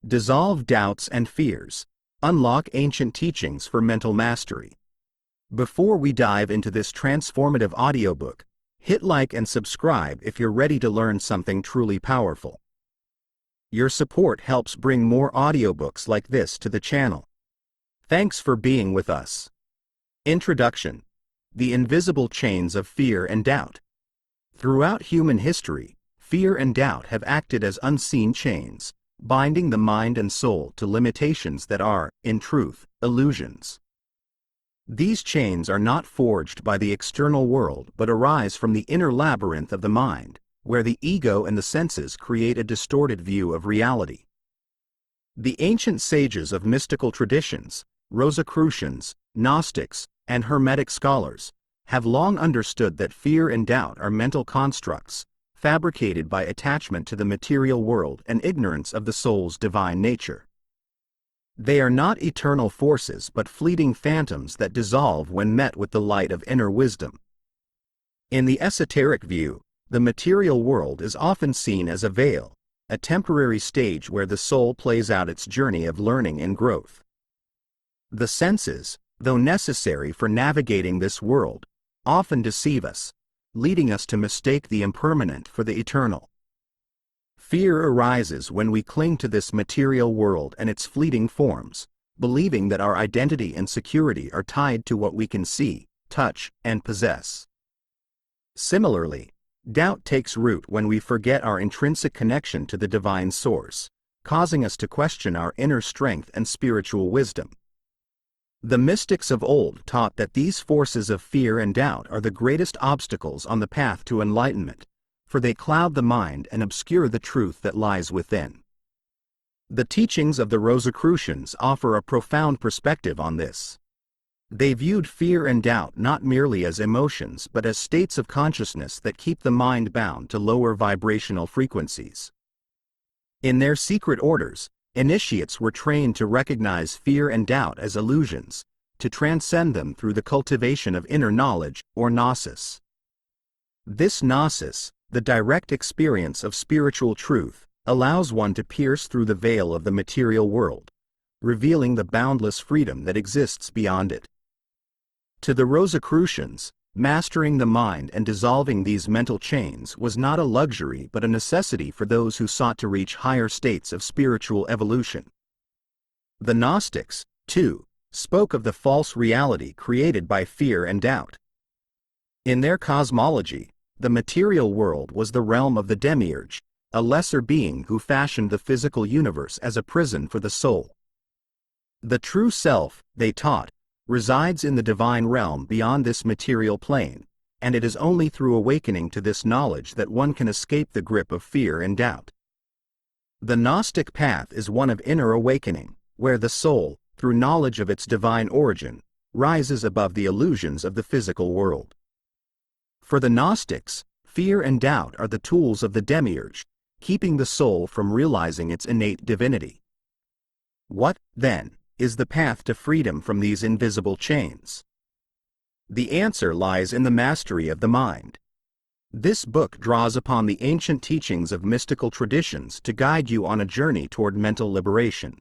Dissolve doubts and fears. Unlock ancient teachings for mental mastery. Before we dive into this transformative audiobook, hit like and subscribe if you're ready to learn something truly powerful. Your support helps bring more audiobooks like this to the channel. Thanks for being with us. Introduction. The invisible chains of fear and doubt. Throughout human history, fear and doubt have acted as unseen chains, binding the mind and soul to limitations that are, in truth, illusions. These chains are not forged by the external world but arise from the inner labyrinth of the mind, where the ego and the senses create a distorted view of reality. The ancient sages of mystical traditions, Rosicrucians, Gnostics, and Hermetic scholars, have long understood that fear and doubt are mental constructs, fabricated by attachment to the material world and ignorance of the soul's divine nature. They are not eternal forces but fleeting phantoms that dissolve when met with the light of inner wisdom. In the esoteric view, the material world is often seen as a veil, a temporary stage where the soul plays out its journey of learning and growth. The senses, though necessary for navigating this world, often deceive us, leading us to mistake the impermanent for the eternal. Fear arises when we cling to this material world and its fleeting forms, believing that our identity and security are tied to what we can see, touch, and possess. Similarly, doubt takes root when we forget our intrinsic connection to the divine source, causing us to question our inner strength and spiritual wisdom. The mystics of old taught that these forces of fear and doubt are the greatest obstacles on the path to enlightenment, for they cloud the mind and obscure the truth that lies within. The teachings of the Rosicrucians offer a profound perspective on this. They viewed fear and doubt not merely as emotions but as states of consciousness that keep the mind bound to lower vibrational frequencies. In their secret orders, initiates were trained to recognize fear and doubt as illusions, to transcend them through the cultivation of inner knowledge, or Nosus. This Nosus, the direct experience of spiritual truth, allows one to pierce through the veil of the material world, revealing the boundless freedom that exists beyond it. To the Rosicrucians, mastering the mind and dissolving these mental chains was not a luxury but a necessity for those who sought to reach higher states of spiritual evolution. The Gnostics, too, spoke of the false reality created by fear and doubt. In their cosmology, the material world was the realm of the demiurge, a lesser being who fashioned the physical universe as a prison for the soul. The true self, they taught, resides in the divine realm beyond this material plane, and it is only through awakening to this knowledge that one can escape the grip of fear and doubt. The Gnostic path is one of inner awakening, where the soul, through knowledge of its divine origin, rises above the illusions of the physical world. For the Gnostics, fear and doubt are the tools of the demiurge, keeping the soul from realizing its innate divinity. What, then, is the path to freedom from these invisible chains? The answer lies in the mastery of the mind. This book draws upon the ancient teachings of mystical traditions to guide you on a journey toward mental liberation.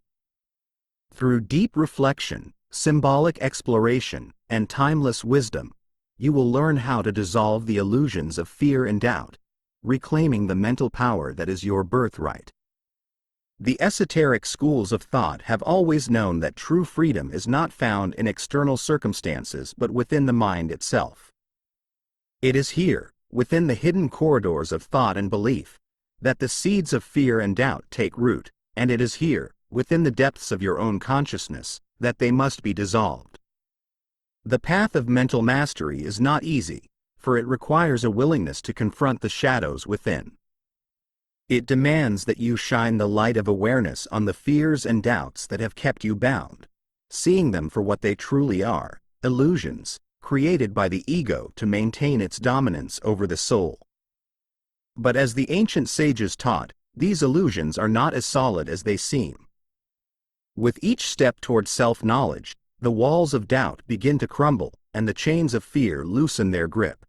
Through deep reflection, symbolic exploration, and timeless wisdom, you will learn how to dissolve the illusions of fear and doubt, reclaiming the mental power that is your birthright. The esoteric schools of thought have always known that true freedom is not found in external circumstances but within the mind itself. It is here, within the hidden corridors of thought and belief, that the seeds of fear and doubt take root, and it is here, within the depths of your own consciousness, that they must be dissolved. The path of mental mastery is not easy, for it requires a willingness to confront the shadows within. It demands that you shine the light of awareness on the fears and doubts that have kept you bound, seeing them for what they truly are, illusions, created by the ego to maintain its dominance over the soul. But as the ancient sages taught, these illusions are not as solid as they seem. With each step toward self-knowledge, the walls of doubt begin to crumble, and the chains of fear loosen their grip.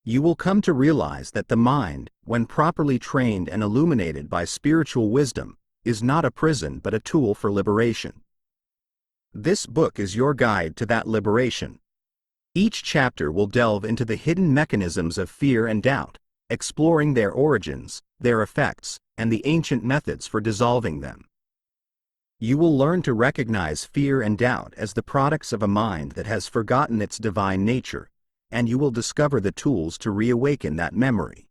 You will come to realize that the mind, when properly trained and illuminated by spiritual wisdom, is not a prison but a tool for liberation. This book is your guide to that liberation. Each chapter will delve into the hidden mechanisms of fear and doubt, exploring their origins, their effects, and the ancient methods for dissolving them. You will learn to recognize fear and doubt as the products of a mind that has forgotten its divine nature, and you will discover the tools to reawaken that memory.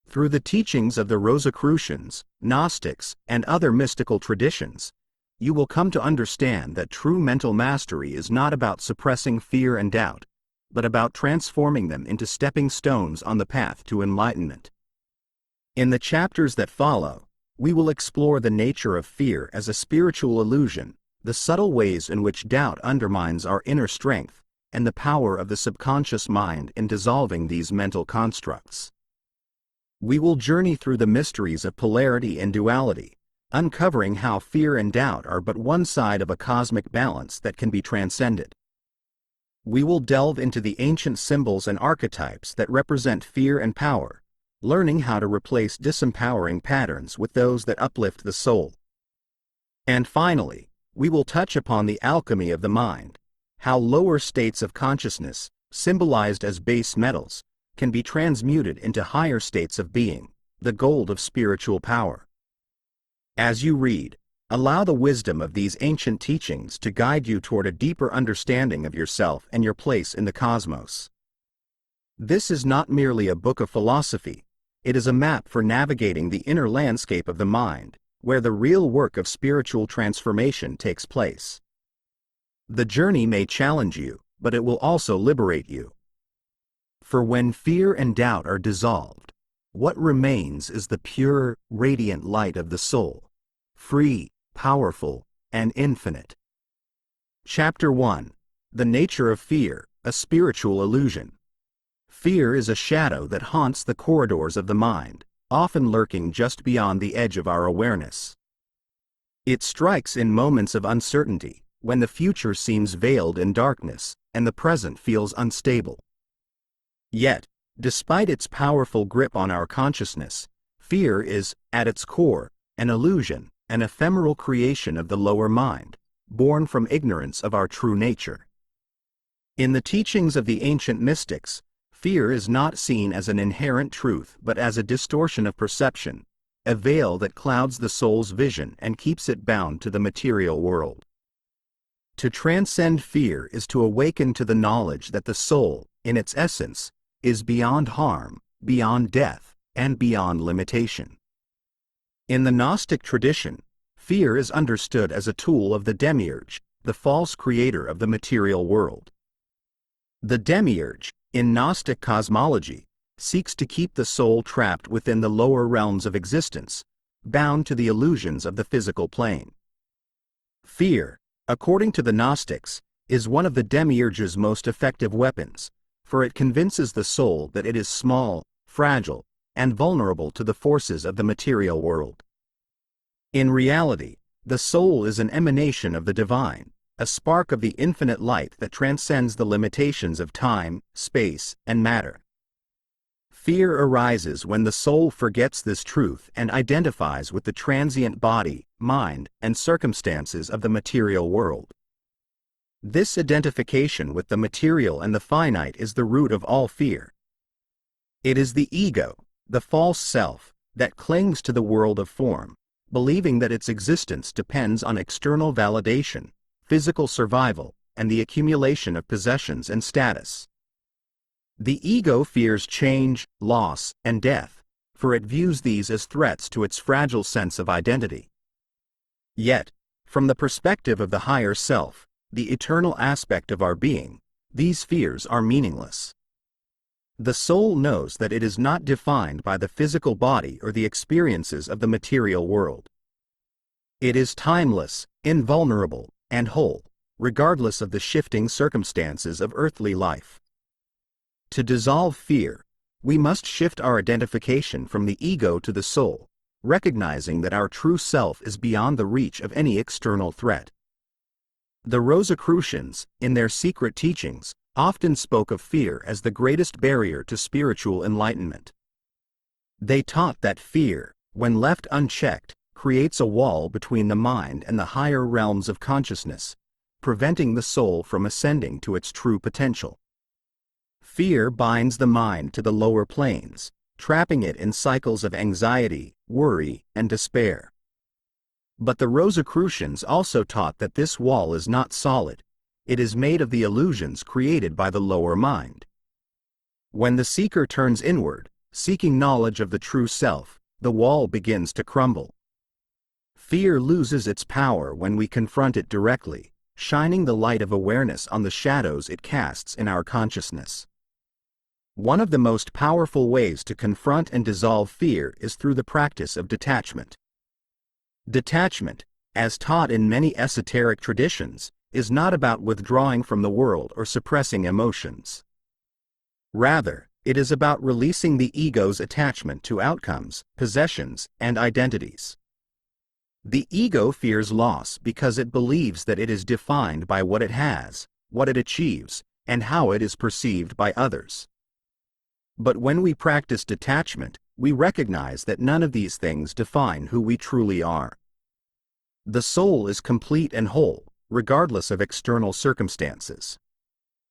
Through the teachings of the Rosicrucians, Gnostics, and other mystical traditions, you will come to understand that true mental mastery is not about suppressing fear and doubt, but about transforming them into stepping stones on the path to enlightenment. In the chapters that follow, we will explore the nature of fear as a spiritual illusion, the subtle ways in which doubt undermines our inner strength, and the power of the subconscious mind in dissolving these mental constructs. We will journey through the mysteries of polarity and duality, uncovering how fear and doubt are but one side of a cosmic balance that can be transcended. We will delve into the ancient symbols and archetypes that represent fear and power, learning how to replace disempowering patterns with those that uplift the soul. And finally, we will touch upon the alchemy of the mind, how lower states of consciousness, symbolized as base metals, can be transmuted into higher states of being, the gold of spiritual power. As you read, allow the wisdom of these ancient teachings to guide you toward a deeper understanding of yourself and your place in the cosmos. This is not merely a book of philosophy, it is a map for navigating the inner landscape of the mind, where the real work of spiritual transformation takes place. The journey may challenge you, but it will also liberate you. For when fear and doubt are dissolved, what remains is the pure, radiant light of the soul, free, powerful, and infinite. Chapter 1. The Nature of Fear, a Spiritual Illusion. Fear is a shadow that haunts the corridors of the mind, often lurking just beyond the edge of our awareness. It strikes in moments of uncertainty, when the future seems veiled in darkness, and the present feels unstable. Yet, despite its powerful grip on our consciousness, fear is, at its core, an illusion, an ephemeral creation of the lower mind, born from ignorance of our true nature. In the teachings of the ancient mystics, fear is not seen as an inherent truth but as a distortion of perception, a veil that clouds the soul's vision and keeps it bound to the material world. To transcend fear is to awaken to the knowledge that the soul, in its essence, is beyond harm, beyond death, and beyond limitation. In the Gnostic tradition, fear is understood as a tool of the demiurge, the false creator of the material world. The demiurge, in Gnostic cosmology, seeks to keep the soul trapped within the lower realms of existence, bound to the illusions of the physical plane. Fear, according to the Gnostics, is one of the demiurge's most effective weapons, for it convinces the soul that it is small, fragile, and vulnerable to the forces of the material world. In reality, the soul is an emanation of the divine, a spark of the infinite light that transcends the limitations of time, space, and matter. Fear arises when the soul forgets this truth and identifies with the transient body, mind, and circumstances of the material world. This identification with the material and the finite is the root of all fear. It is the ego, the false self, that clings to the world of form, believing that its existence depends on external validation, physical survival, and the accumulation of possessions and status. The ego fears change, loss, and death, for it views these as threats to its fragile sense of identity. Yet, from the perspective of the higher self, the eternal aspect of our being, these fears are meaningless. The soul knows that it is not defined by the physical body or the experiences of the material world. It is timeless, invulnerable, and whole, regardless of the shifting circumstances of earthly life. To dissolve fear, we must shift our identification from the ego to the soul, recognizing that our true self is beyond the reach of any external threat. The Rosicrucians, in their secret teachings, often spoke of fear as the greatest barrier to spiritual enlightenment. They taught that fear, when left unchecked, creates a wall between the mind and the higher realms of consciousness, preventing the soul from ascending to its true potential. Fear binds the mind to the lower planes, trapping it in cycles of anxiety, worry, and despair. But the Rosicrucians also taught that this wall is not solid. It is made of the illusions created by the lower mind. When the seeker turns inward, seeking knowledge of the true self, the wall begins to crumble. Fear loses its power when we confront it directly, shining the light of awareness on the shadows it casts in our consciousness. One of the most powerful ways to confront and dissolve fear is through the practice of detachment. Detachment, as taught in many esoteric traditions, is not about withdrawing from the world or suppressing emotions. Rather, it is about releasing the ego's attachment to outcomes, possessions, and identities. The ego fears loss because it believes that it is defined by what it has, what it achieves, and how it is perceived by others. But when we practice detachment, we recognize that none of these things define who we truly are. The soul is complete and whole, regardless of external circumstances.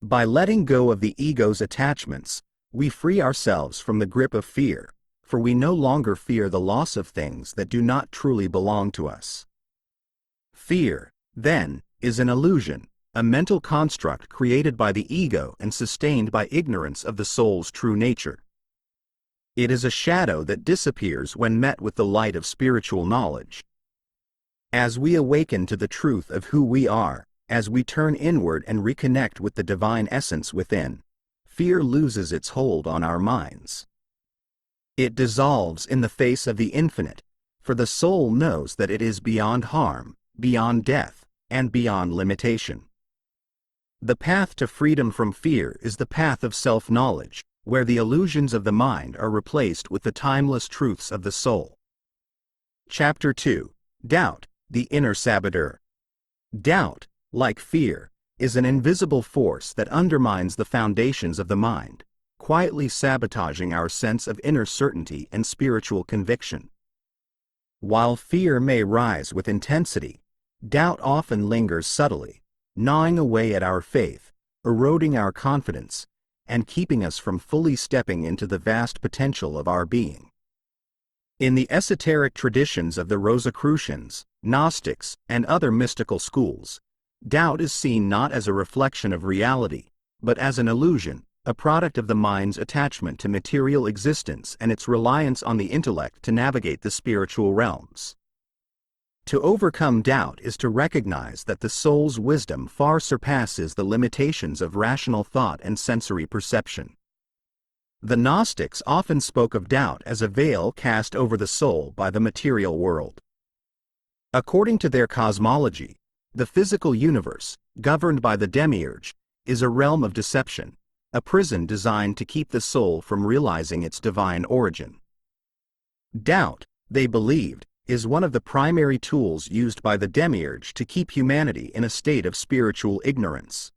By letting go of the ego's attachments, we free ourselves from the grip of fear, for we no longer fear the loss of things that do not truly belong to us. Fear, then, is an illusion, a mental construct created by the ego and sustained by ignorance of the soul's true nature. It is a shadow that disappears when met with the light of spiritual knowledge. As we awaken to the truth of who we are, as we turn inward and reconnect with the divine essence within, fear loses its hold on our minds. It dissolves in the face of the infinite, for the soul knows that it is beyond harm, beyond death, and beyond limitation. The path to freedom from fear is the path of self-knowledge, where the illusions of the mind are replaced with the timeless truths of the soul. Chapter 2. Doubt, the inner saboteur. Doubt, like fear, is an invisible force that undermines the foundations of the mind, quietly sabotaging our sense of inner certainty and spiritual conviction. While fear may rise with intensity, doubt often lingers subtly, gnawing away at our faith, eroding our confidence, and keeping us from fully stepping into the vast potential of our being. In the esoteric traditions of the Rosicrucians, Gnostics, and other mystical schools, doubt is seen not as a reflection of reality, but as an illusion, a product of the mind's attachment to material existence and its reliance on the intellect to navigate the spiritual realms. To overcome doubt is to recognize that the soul's wisdom far surpasses the limitations of rational thought and sensory perception. The Gnostics often spoke of doubt as a veil cast over the soul by the material world. According to their cosmology, the physical universe, governed by the demiurge, is a realm of deception, a prison designed to keep the soul from realizing its divine origin. Doubt, they believed, is one of the primary tools used by the demiurge to keep humanity in a state of spiritual ignorance.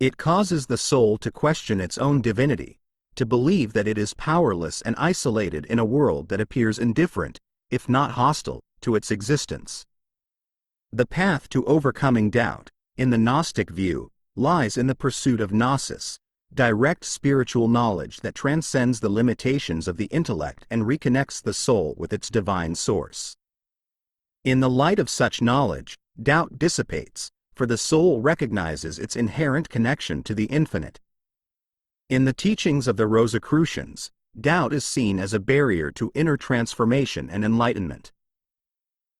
It causes the soul to question its own divinity, to believe that it is powerless and isolated in a world that appears indifferent, if not hostile, to its existence. The path to overcoming doubt, in the Gnostic view, lies in the pursuit of Nosus, direct spiritual knowledge that transcends the limitations of the intellect and reconnects the soul with its divine source. In the light of such knowledge, doubt dissipates, for the soul recognizes its inherent connection to the infinite. In the teachings of the Rosicrucians, doubt is seen as a barrier to inner transformation and enlightenment.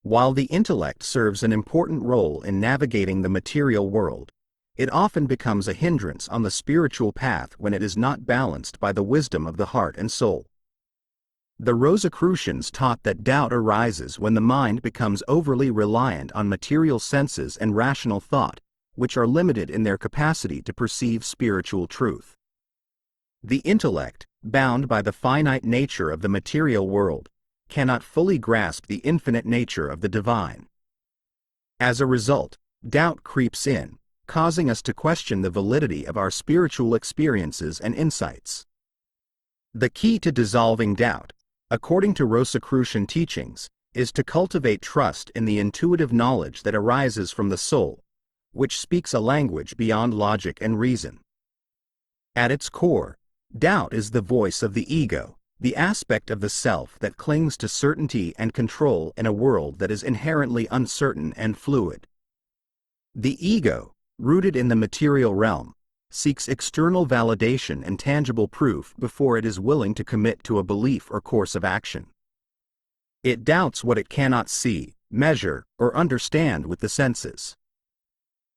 While the intellect serves an important role in navigating the material world, it often becomes a hindrance on the spiritual path when it is not balanced by the wisdom of the heart and soul. The Rosicrucians taught that doubt arises when the mind becomes overly reliant on material senses and rational thought, which are limited in their capacity to perceive spiritual truth. The intellect, bound by the finite nature of the material world, cannot fully grasp the infinite nature of the divine. As a result, doubt creeps in, causing us to question the validity of our spiritual experiences and insights. The key to dissolving doubt, according to Rosicrucian teachings, is to cultivate trust in the intuitive knowledge that arises from the soul, which speaks a language beyond logic and reason. At its core, doubt is the voice of the ego, the aspect of the self that clings to certainty and control in a world that is inherently uncertain and fluid. The ego, rooted in the material realm, seeks external validation and tangible proof before it is willing to commit to a belief or course of action. It doubts what it cannot see, measure, or understand with the senses.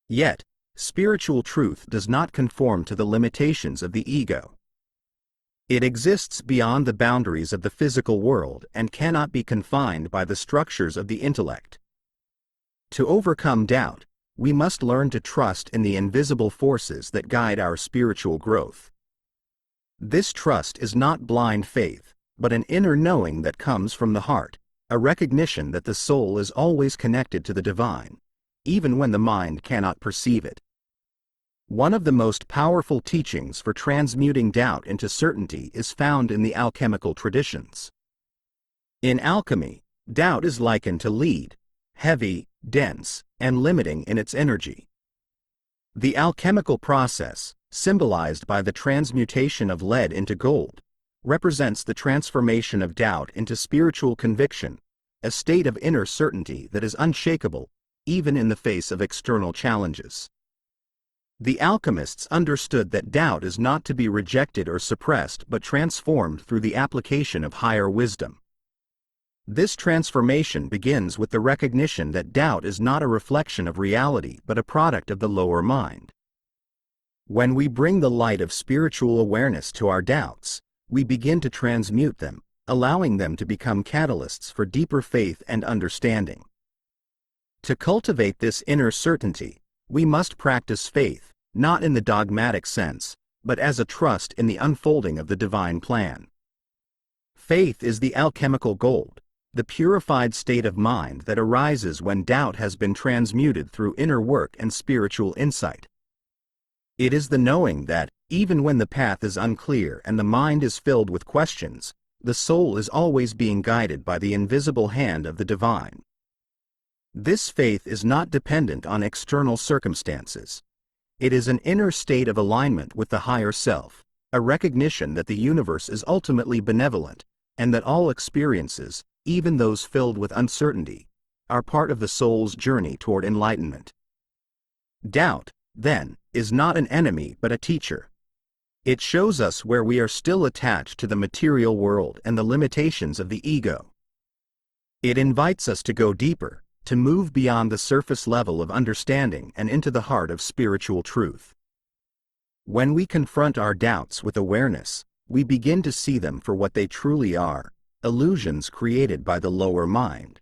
Yet, spiritual truth does not conform to the limitations of the ego. It exists beyond the boundaries of the physical world and cannot be confined by the structures of the intellect. To overcome doubt, we must learn to trust in the invisible forces that guide our spiritual growth. This trust is not blind faith, but an inner knowing that comes from the heart, a recognition that the soul is always connected to the divine, even when the mind cannot perceive it. One of the most powerful teachings for transmuting doubt into certainty is found in the alchemical traditions. In alchemy, doubt is likened to lead, heavy, dense, and limiting in its energy. The alchemical process, symbolized by the transmutation of lead into gold, represents the transformation of doubt into spiritual conviction, a state of inner certainty that is unshakable, even in the face of external challenges. The alchemists understood that doubt is not to be rejected or suppressed but transformed through the application of higher wisdom. This transformation begins with the recognition that doubt is not a reflection of reality but a product of the lower mind. When we bring the light of spiritual awareness to our doubts, we begin to transmute them, allowing them to become catalysts for deeper faith and understanding. To cultivate this inner certainty, we must practice faith, not in the dogmatic sense, but as a trust in the unfolding of the divine plan. Faith is the alchemical gold, the purified state of mind that arises when doubt has been transmuted through inner work and spiritual insight. It is the knowing that, even when the path is unclear and the mind is filled with questions, the soul is always being guided by the invisible hand of the divine. This faith is not dependent on external circumstances. It is an inner state of alignment with the higher self, a recognition that the universe is ultimately benevolent, and that all experiences, even those filled with uncertainty, are part of the soul's journey toward enlightenment. Doubt, then, is not an enemy but a teacher. It shows us where we are still attached to the material world and the limitations of the ego. It invites us to go deeper, to move beyond the surface level of understanding and into the heart of spiritual truth. When we confront our doubts with awareness, we begin to see them for what they truly are, illusions created by the lower mind.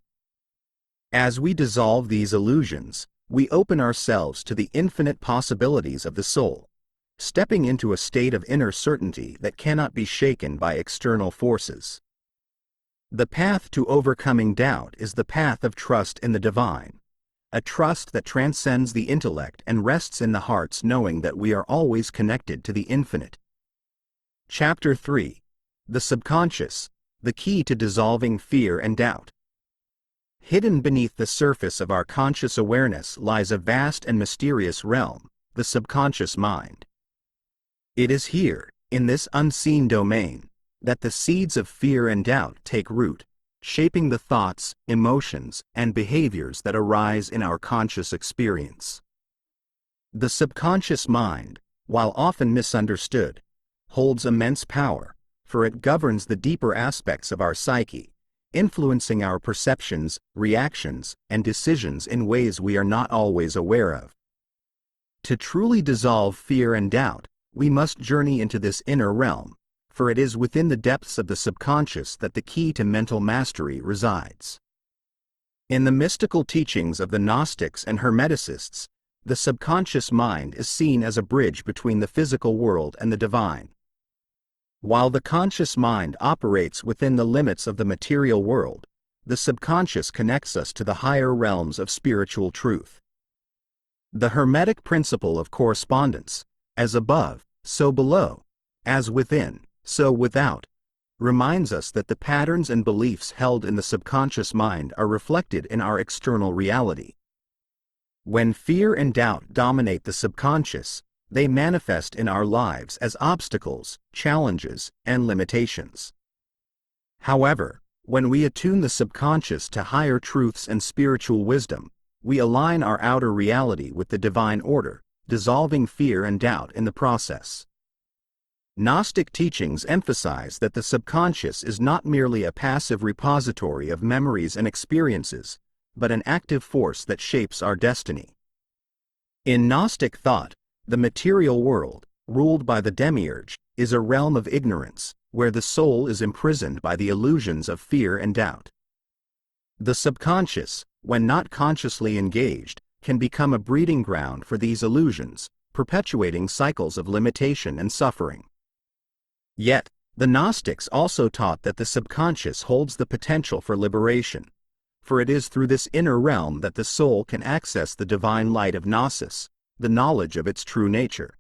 As we dissolve these illusions, we open ourselves to the infinite possibilities of the soul, stepping into a state of inner certainty that cannot be shaken by external forces. The path to overcoming doubt is the path of trust in the divine, a trust that transcends the intellect and rests in the heart's knowing that we are always connected to the infinite. Chapter 3. The Subconscious, the Key to Dissolving Fear and Doubt. Hidden beneath the surface of our conscious awareness lies a vast and mysterious realm, the subconscious mind. It is here, in this unseen domain, that the seeds of fear and doubt take root, shaping the thoughts, emotions, and behaviors that arise in our conscious experience. The subconscious mind, while often misunderstood, holds immense power, for it governs the deeper aspects of our psyche, influencing our perceptions, reactions, and decisions in ways we are not always aware of. To truly dissolve fear and doubt, we must journey into this inner realm, for it is within the depths of the subconscious that the key to mental mastery resides. In the mystical teachings of the Gnostics and Hermeticists, the subconscious mind is seen as a bridge between the physical world and the divine. While the conscious mind operates within the limits of the material world, the subconscious connects us to the higher realms of spiritual truth. The Hermetic principle of correspondence, as above, so below, as within, so without, reminds us that the patterns and beliefs held in the subconscious mind are reflected in our external reality. When fear and doubt dominate the subconscious, they manifest in our lives as obstacles, challenges, and limitations. However, when we attune the subconscious to higher truths and spiritual wisdom, we align our outer reality with the divine order, dissolving fear and doubt in the process. Gnostic teachings emphasize that the subconscious is not merely a passive repository of memories and experiences, but an active force that shapes our destiny. In Gnostic thought, the material world, ruled by the demiurge, is a realm of ignorance, where the soul is imprisoned by the illusions of fear and doubt. The subconscious, when not consciously engaged, can become a breeding ground for these illusions, perpetuating cycles of limitation and suffering. Yet, the Gnostics also taught that the subconscious holds the potential for liberation, for it is through this inner realm that the soul can access the divine light of Nosus, the knowledge of its true nature.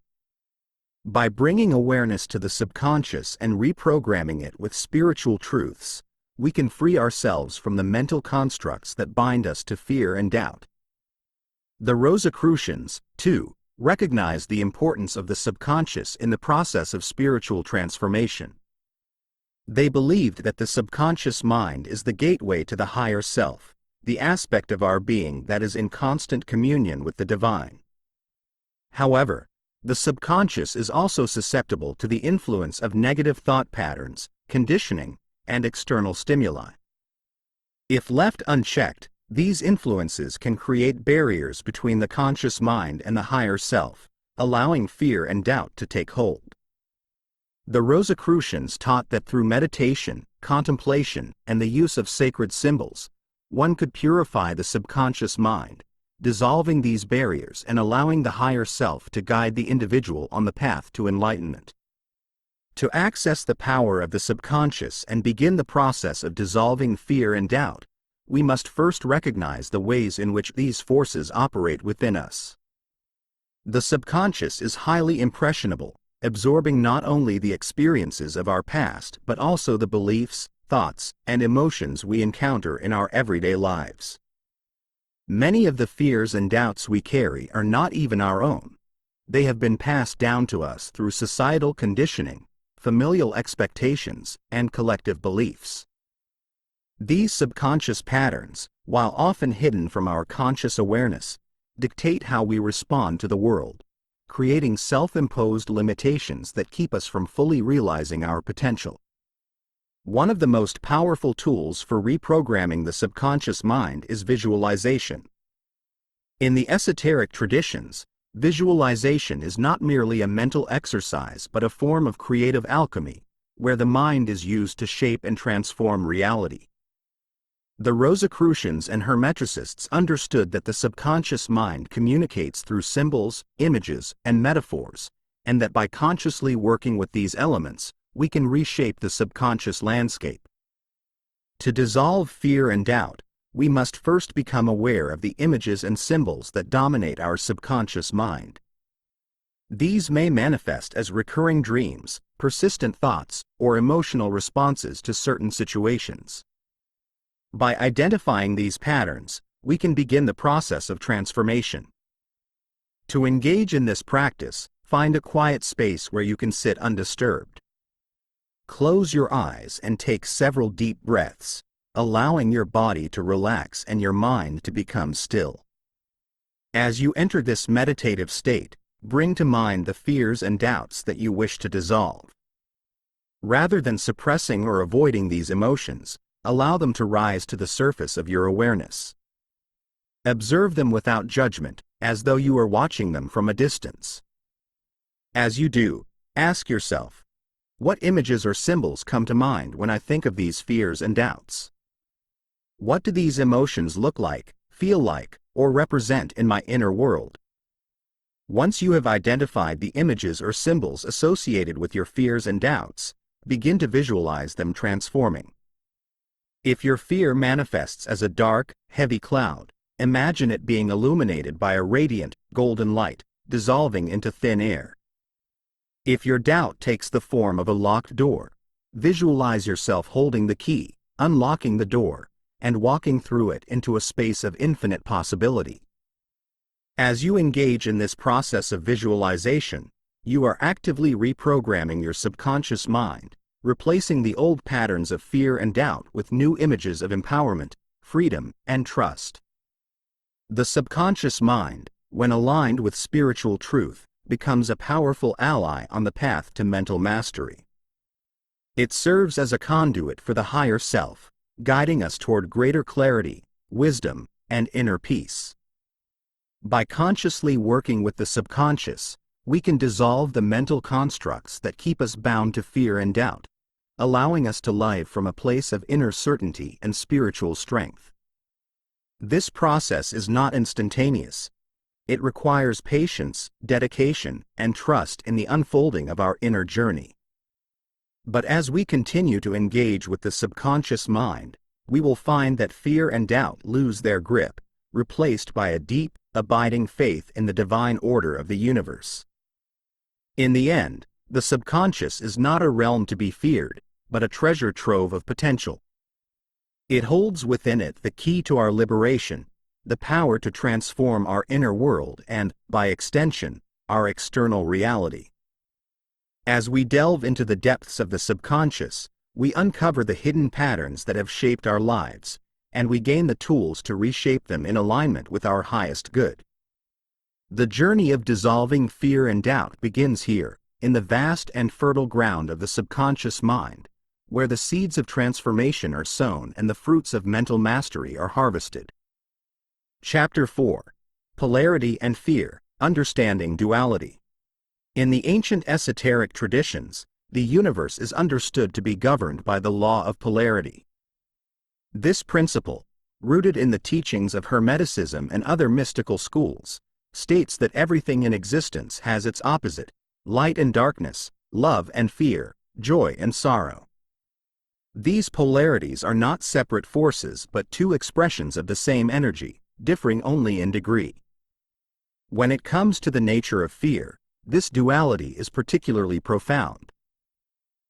By bringing awareness to the subconscious and reprogramming it with spiritual truths, we can free ourselves from the mental constructs that bind us to fear and doubt. The Rosicrucians, too, recognized the importance of the subconscious in the process of spiritual transformation. They believed that the subconscious mind is the gateway to the higher self, the aspect of our being that is in constant communion with the divine. However, the subconscious is also susceptible to the influence of negative thought patterns, conditioning, and external stimuli. If left unchecked, these influences can create barriers between the conscious mind and the higher self, allowing fear and doubt to take hold. The Rosicrucians taught that through meditation, contemplation, and the use of sacred symbols, one could purify the subconscious mind, dissolving these barriers and allowing the higher self to guide the individual on the path to enlightenment. To access the power of the subconscious and begin the process of dissolving fear and doubt, we must first recognize the ways in which these forces operate within us. The subconscious is highly impressionable, absorbing not only the experiences of our past but also the beliefs, thoughts, and emotions we encounter in our everyday lives. Many of the fears and doubts we carry are not even our own. They have been passed down to us through societal conditioning, familial expectations, and collective beliefs. These subconscious patterns, while often hidden from our conscious awareness, dictate how we respond to the world, creating self-imposed limitations that keep us from fully realizing our potential. One of the most powerful tools for reprogramming the subconscious mind is visualization. In the esoteric traditions, visualization is not merely a mental exercise but a form of creative alchemy, where the mind is used to shape and transform reality. The Rosicrucians and Hermeticists understood that the subconscious mind communicates through symbols, images, and metaphors, and that by consciously working with these elements, we can reshape the subconscious landscape. To dissolve fear and doubt, we must first become aware of the images and symbols that dominate our subconscious mind. These may manifest as recurring dreams, persistent thoughts, or emotional responses to certain situations. By identifying these patterns, we can begin the process of transformation. To engage in this practice, find a quiet space where you can sit undisturbed. Close your eyes and take several deep breaths, allowing your body to relax and your mind to become still. As you enter this meditative state, bring to mind the fears and doubts that you wish to dissolve. Rather than suppressing or avoiding these emotions, allow them to rise to the surface of your awareness. Observe them without judgment, as though you were watching them from a distance. As you do, ask yourself, what images or symbols come to mind when I think of these fears and doubts? What do these emotions look like, feel like, or represent in my inner world? Once you have identified the images or symbols associated with your fears and doubts, begin to visualize them transforming. If your fear manifests as a dark, heavy cloud, imagine it being illuminated by a radiant, golden light, dissolving into thin air. If your doubt takes the form of a locked door, Visualize yourself holding the key, unlocking the door, and walking through it into a space of infinite possibility. As you engage in this process of visualization, you are actively reprogramming your subconscious mind, replacing the old patterns of fear and doubt with new images of empowerment, freedom, and trust. The subconscious mind, when aligned with spiritual truth, becomes a powerful ally on the path to mental mastery. It serves as a conduit for the higher self, guiding us toward greater clarity, wisdom, and inner peace. By consciously working with the subconscious, we can dissolve the mental constructs that keep us bound to fear and doubt, allowing us to live from a place of inner certainty and spiritual strength. This process is not instantaneous. It requires patience, dedication, and trust in the unfolding of our inner journey. But as we continue to engage with the subconscious mind, we will find that fear and doubt lose their grip, replaced by a deep, abiding faith in the divine order of the universe. In the end, the subconscious is not a realm to be feared, but a treasure trove of potential. It holds within it the key to our liberation, the power to transform our inner world and, by extension, our external reality. As we delve into the depths of the subconscious, we uncover the hidden patterns that have shaped our lives, and we gain the tools to reshape them in alignment with our highest good. The journey of dissolving fear and doubt begins here, in the vast and fertile ground of the subconscious mind, where the seeds of transformation are sown and the fruits of mental mastery are harvested. Chapter 4. Polarity and Fear, Understanding Duality. In the ancient esoteric traditions, the universe is understood to be governed by the law of polarity. This principle, rooted in the teachings of Hermeticism and other mystical schools, states that everything in existence has its opposite, light and darkness, love and fear, joy and sorrow. These polarities are not separate forces but two expressions of the same energy, differing only in degree. When it comes to the nature of fear, this duality is particularly profound.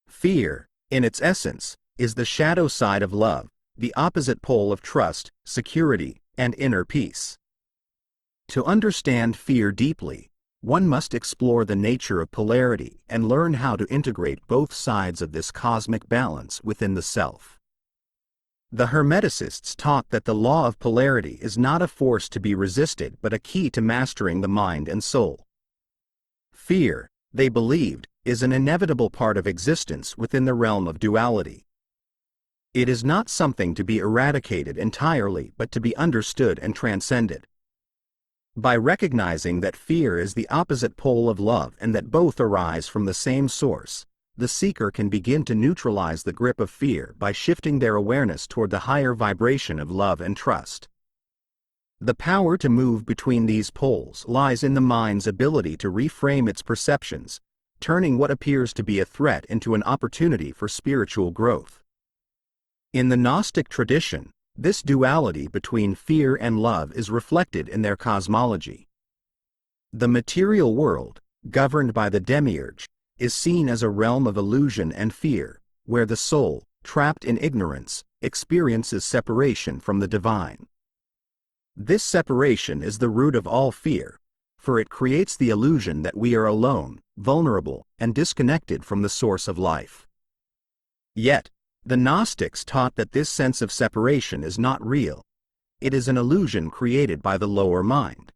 Fear, in its essence, is the shadow side of love, the opposite pole of trust, security, and inner peace. To understand fear deeply, one must explore the nature of polarity and learn how to integrate both sides of this cosmic balance within the self. The Hermeticists taught that the law of polarity is not a force to be resisted but a key to mastering the mind and soul. Fear, they believed, is an inevitable part of existence within the realm of duality. It is not something to be eradicated entirely but to be understood and transcended. By recognizing that fear is the opposite pole of love and that both arise from the same source, the seeker can begin to neutralize the grip of fear by shifting their awareness toward the higher vibration of love and trust. The power to move between these poles lies in the mind's ability to reframe its perceptions, turning what appears to be a threat into an opportunity for spiritual growth. In the Gnostic tradition, this duality between fear and love is reflected in their cosmology. The material world, governed by the demiurge, is seen as a realm of illusion and fear, where the soul, trapped in ignorance, experiences separation from the divine. This separation is the root of all fear, for it creates the illusion that we are alone, vulnerable, and disconnected from the source of life. Yet, the Gnostics taught that this sense of separation is not real. It is an illusion created by the lower mind.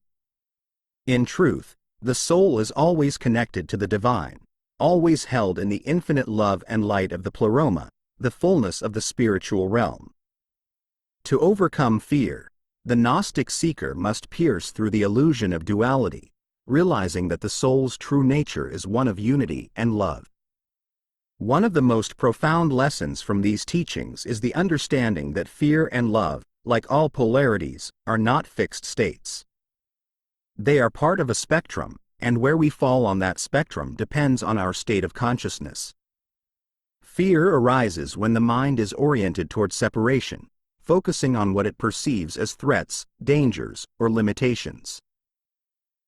In truth, the soul is always connected to the divine, always held in the infinite love and light of the pleroma, the fullness of the spiritual realm. To overcome fear, the Gnostic seeker must pierce through the illusion of duality, realizing that the soul's true nature is one of unity and love. One of the most profound lessons from these teachings is the understanding that fear and love, like all polarities, are not fixed states. They are part of a spectrum, and where we fall on that spectrum depends on our state of consciousness. Fear arises when the mind is oriented toward separation, focusing on what it perceives as threats, dangers, or limitations.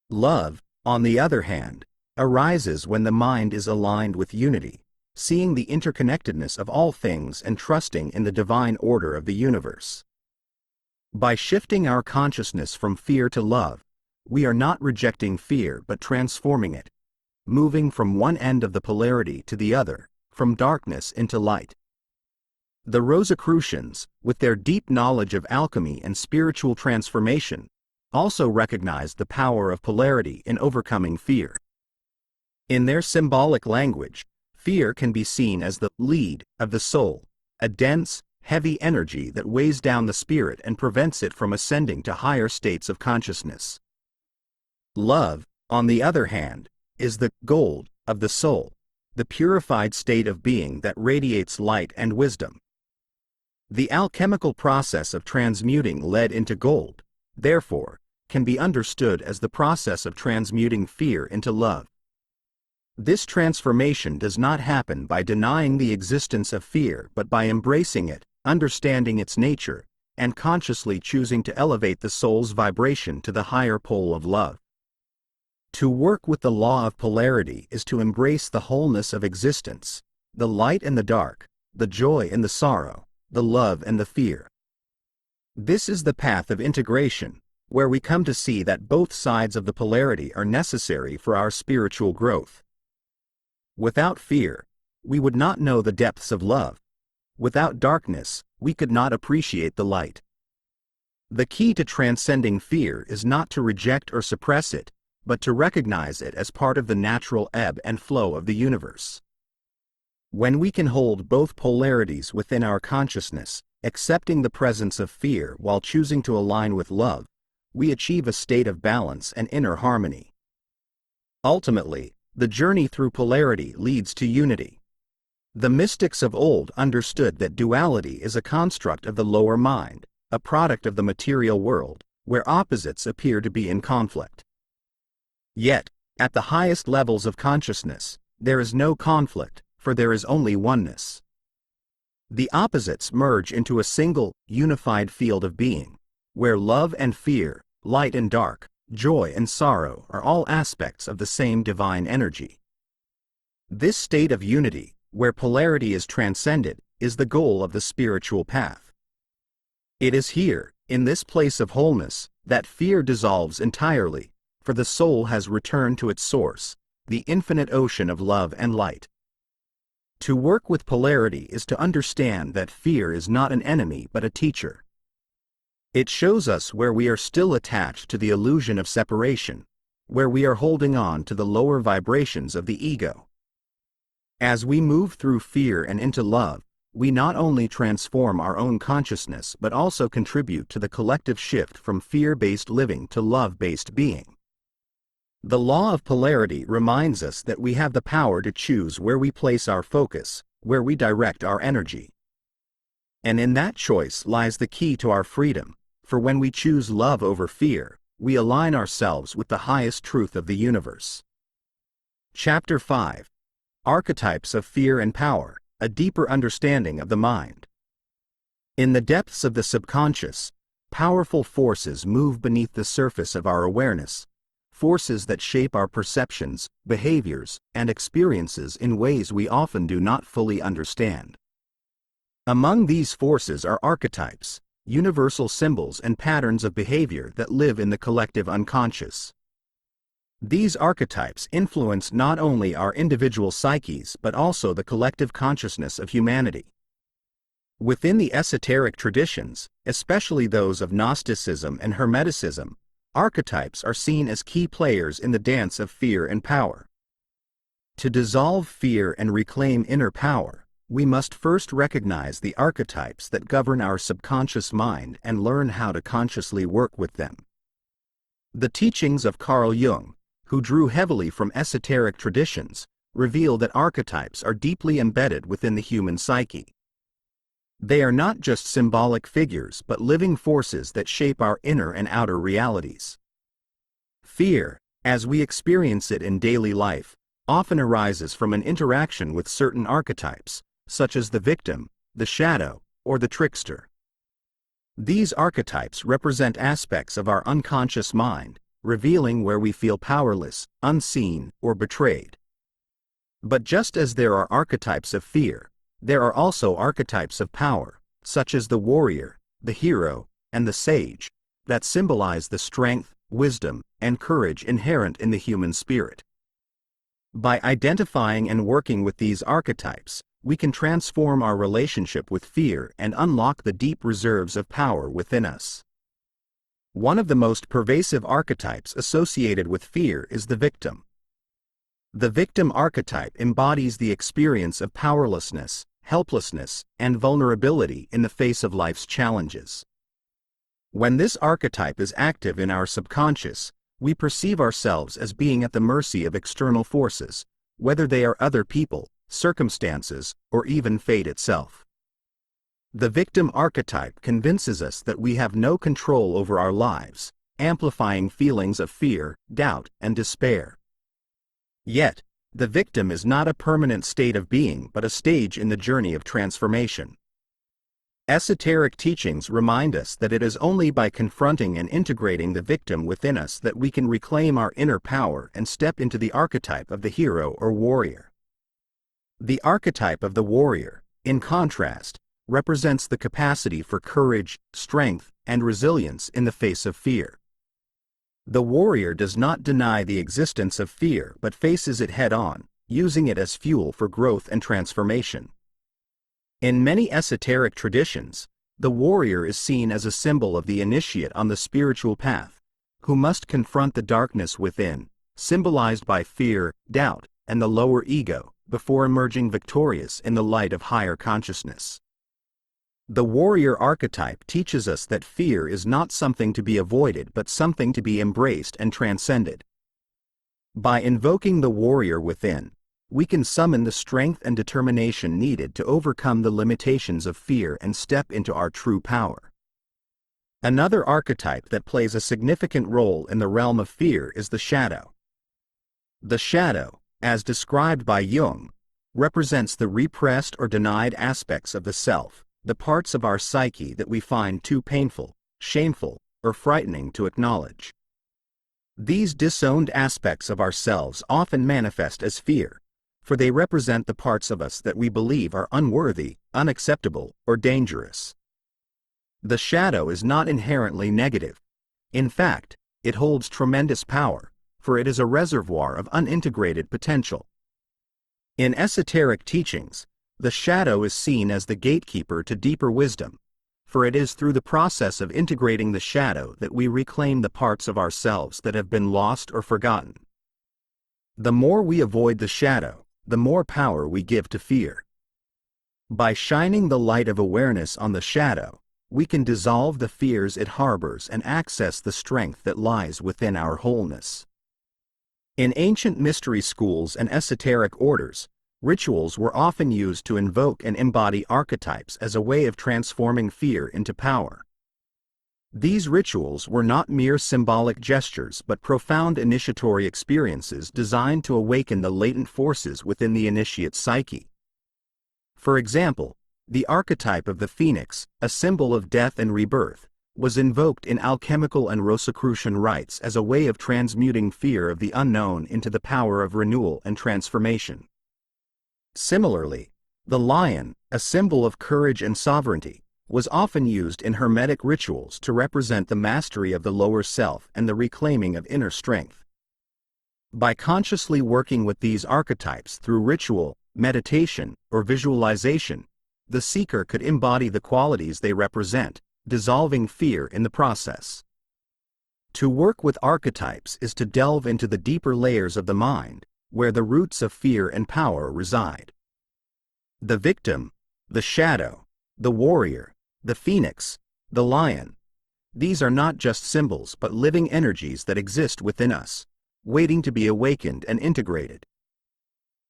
Love, on the other hand, arises when the mind is aligned with unity, seeing the interconnectedness of all things and trusting in the divine order of the universe. By shifting our consciousness from fear to love, we are not rejecting fear but transforming it, moving from one end of the polarity to the other, from darkness into light. The Rosicrucians, with their deep knowledge of alchemy and spiritual transformation, also recognized the power of polarity in overcoming fear. In their symbolic language, fear can be seen as the lead of the soul, a dense, heavy energy that weighs down the spirit and prevents it from ascending to higher states of consciousness. Love, on the other hand, is the gold of the soul, the purified state of being that radiates light and wisdom. The alchemical process of transmuting lead into gold, therefore, can be understood as the process of transmuting fear into love. This transformation does not happen by denying the existence of fear but by embracing it, understanding its nature, and consciously choosing to elevate the soul's vibration to the higher pole of love. To work with the law of polarity is to embrace the wholeness of existence, the light and the dark, the joy and the sorrow, the love and the fear. This is the path of integration, where we come to see that both sides of the polarity are necessary for our spiritual growth. Without fear, we would not know the depths of love. Without darkness, we could not appreciate the light. The key to transcending fear is not to reject or suppress it, but to recognize it as part of the natural ebb and flow of the universe. When we can hold both polarities within our consciousness, accepting the presence of fear while choosing to align with love, we achieve a state of balance and inner harmony. Ultimately, the journey through polarity leads to unity. The mystics of old understood that duality is a construct of the lower mind, a product of the material world, where opposites appear to be in conflict. Yet, at the highest levels of consciousness, there is no conflict, for there is only oneness. The opposites merge into a single, unified field of being, where love and fear, light and dark, joy and sorrow are all aspects of the same divine energy. This state of unity, where polarity is transcended, is the goal of the spiritual path. It is here, in this place of wholeness, that fear dissolves entirely, for the soul has returned to its source, the infinite ocean of love and light. To work with polarity is to understand that fear is not an enemy but a teacher. It shows us where we are still attached to the illusion of separation, where we are holding on to the lower vibrations of the ego. As we move through fear and into love, we not only transform our own consciousness but also contribute to the collective shift from fear-based living to love-based being. The law of polarity reminds us that we have the power to choose where we place our focus, where we direct our energy. And in that choice lies the key to our freedom, for when we choose love over fear, we align ourselves with the highest truth of the universe. Chapter 5. Archetypes of Fear and Power, a Deeper Understanding of the Mind. In the depths of the subconscious, powerful forces move beneath the surface of our awareness, forces that shape our perceptions, behaviors, and experiences in ways we often do not fully understand. Among these forces are archetypes, universal symbols and patterns of behavior that live in the collective unconscious. These archetypes influence not only our individual psyches but also the collective consciousness of humanity. Within the esoteric traditions, especially those of Gnosticism and Hermeticism, archetypes are seen as key players in the dance of fear and power. To dissolve fear and reclaim inner power, we must first recognize the archetypes that govern our subconscious mind and learn how to consciously work with them. The teachings of Carl Jung, who drew heavily from esoteric traditions, reveal that archetypes are deeply embedded within the human psyche. They are not just symbolic figures but living forces that shape our inner and outer realities. Fear, as we experience it in daily life, often arises from an interaction with certain archetypes, such as the victim, the shadow, or the trickster. These archetypes represent aspects of our unconscious mind, revealing where we feel powerless, unseen, or betrayed. But just as there are archetypes of fear, there are also archetypes of power, such as the warrior, the hero, and the sage, that symbolize the strength, wisdom, and courage inherent in the human spirit. By identifying and working with these archetypes, we can transform our relationship with fear and unlock the deep reserves of power within us. One of the most pervasive archetypes associated with fear is the victim. The victim archetype embodies the experience of powerlessness, helplessness, and vulnerability in the face of life's challenges. When this archetype is active in our subconscious, we perceive ourselves as being at the mercy of external forces, whether they are other people, circumstances, or even fate itself. The victim archetype convinces us that we have no control over our lives, amplifying feelings of fear, doubt, and despair. Yet, the victim is not a permanent state of being but a stage in the journey of transformation. Esoteric teachings remind us that it is only by confronting and integrating the victim within us that we can reclaim our inner power and step into the archetype of the hero or warrior. The archetype of the warrior, in contrast, represents the capacity for courage, strength, and resilience in the face of fear. The warrior does not deny the existence of fear but faces it head-on, using it as fuel for growth and transformation. In many esoteric traditions, the warrior is seen as a symbol of the initiate on the spiritual path, who must confront the darkness within, symbolized by fear, doubt, and the lower ego, before emerging victorious in the light of higher consciousness. The warrior archetype teaches us that fear is not something to be avoided but something to be embraced and transcended. By invoking the warrior within, we can summon the strength and determination needed to overcome the limitations of fear and step into our true power. Another archetype that plays a significant role in the realm of fear is the shadow. The shadow, as described by Jung, represents the repressed or denied aspects of the self, the parts of our psyche that we find too painful, shameful, or frightening to acknowledge. These disowned aspects of ourselves often manifest as fear, for they represent the parts of us that we believe are unworthy, unacceptable, or dangerous. The shadow is not inherently negative. In fact, it holds tremendous power, for it is a reservoir of unintegrated potential. In esoteric teachings, the shadow is seen as the gatekeeper to deeper wisdom, for it is through the process of integrating the shadow that we reclaim the parts of ourselves that have been lost or forgotten. The more we avoid the shadow, the more power we give to fear. By shining the light of awareness on the shadow, we can dissolve the fears it harbors and access the strength that lies within our wholeness. In ancient mystery schools and esoteric orders, rituals were often used to invoke and embody archetypes as a way of transforming fear into power. These rituals were not mere symbolic gestures but profound initiatory experiences designed to awaken the latent forces within the initiate's psyche. For example, the archetype of the phoenix, a symbol of death and rebirth, was invoked in alchemical and Rosicrucian rites as a way of transmuting fear of the unknown into the power of renewal and transformation. Similarly, the lion, a symbol of courage and sovereignty, was often used in Hermetic rituals to represent the mastery of the lower self and the reclaiming of inner strength. By consciously working with these archetypes through ritual, meditation, or visualization, the seeker could embody the qualities they represent, dissolving fear in the process. To work with archetypes is to delve into the deeper layers of the mind, where the roots of fear and power reside. The victim, the shadow, the warrior, the phoenix, the lion. These are not just symbols but living energies that exist within us, waiting to be awakened and integrated.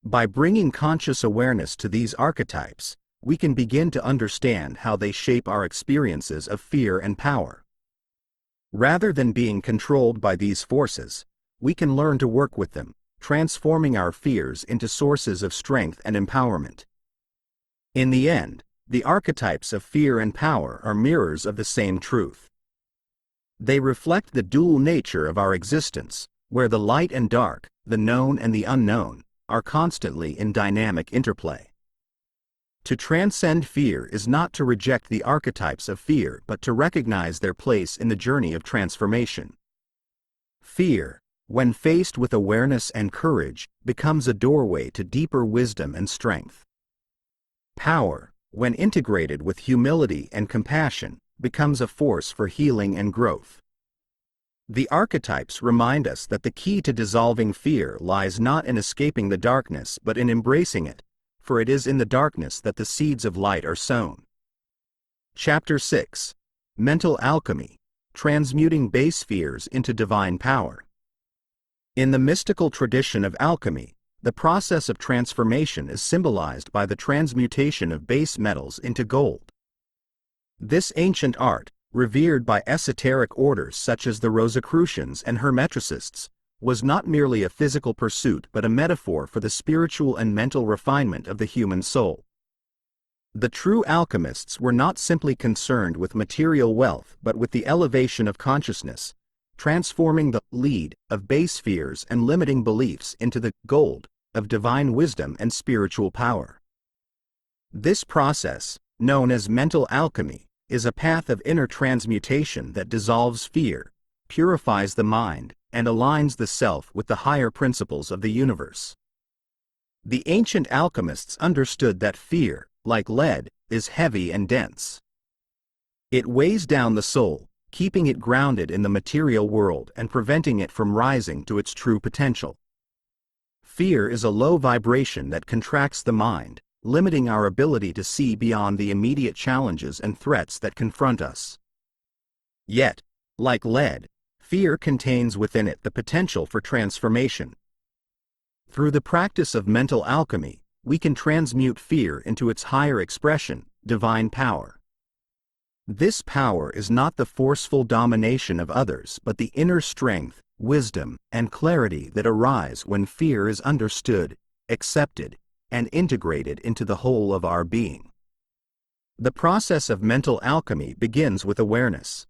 By bringing conscious awareness to these archetypes, we can begin to understand how they shape our experiences of fear and power. Rather than being controlled by these forces, we can learn to work with them, transforming our fears into sources of strength and empowerment. In the end, the archetypes of fear and power are mirrors of the same truth. They reflect the dual nature of our existence, where the light and dark, the known and the unknown, are constantly in dynamic interplay. To transcend fear is not to reject the archetypes of fear but to recognize their place in the journey of transformation. Fear, when faced with awareness and courage, becomes a doorway to deeper wisdom and strength. Power, when integrated with humility and compassion, becomes a force for healing and growth. The archetypes remind us that the key to dissolving fear lies not in escaping the darkness but in embracing it, for it is in the darkness that the seeds of light are sown. Chapter 6. Mental Alchemy, Transmuting Base Fears into Divine Power. In the mystical tradition of alchemy, the process of transformation is symbolized by the transmutation of base metals into gold. This ancient art, revered by esoteric orders such as the Rosicrucians and Hermeticists, was not merely a physical pursuit but a metaphor for the spiritual and mental refinement of the human soul. The true alchemists were not simply concerned with material wealth but with the elevation of consciousness, transforming the lead of base fears and limiting beliefs into the gold of divine wisdom and spiritual power. This process, known as mental alchemy, is a path of inner transmutation that dissolves fear, purifies the mind, and aligns the self with the higher principles of the universe. The ancient alchemists understood that fear, like lead, is heavy and dense. It weighs down the soul, keeping it grounded in the material world and preventing it from rising to its true potential. Fear is a low vibration that contracts the mind, limiting our ability to see beyond the immediate challenges and threats that confront us. Yet, like lead, fear contains within it the potential for transformation. Through the practice of mental alchemy, we can transmute fear into its higher expression, divine power. This power is not the forceful domination of others but the inner strength, wisdom, and clarity that arise when fear is understood, accepted, and integrated into the whole of our being. The process of mental alchemy begins with awareness.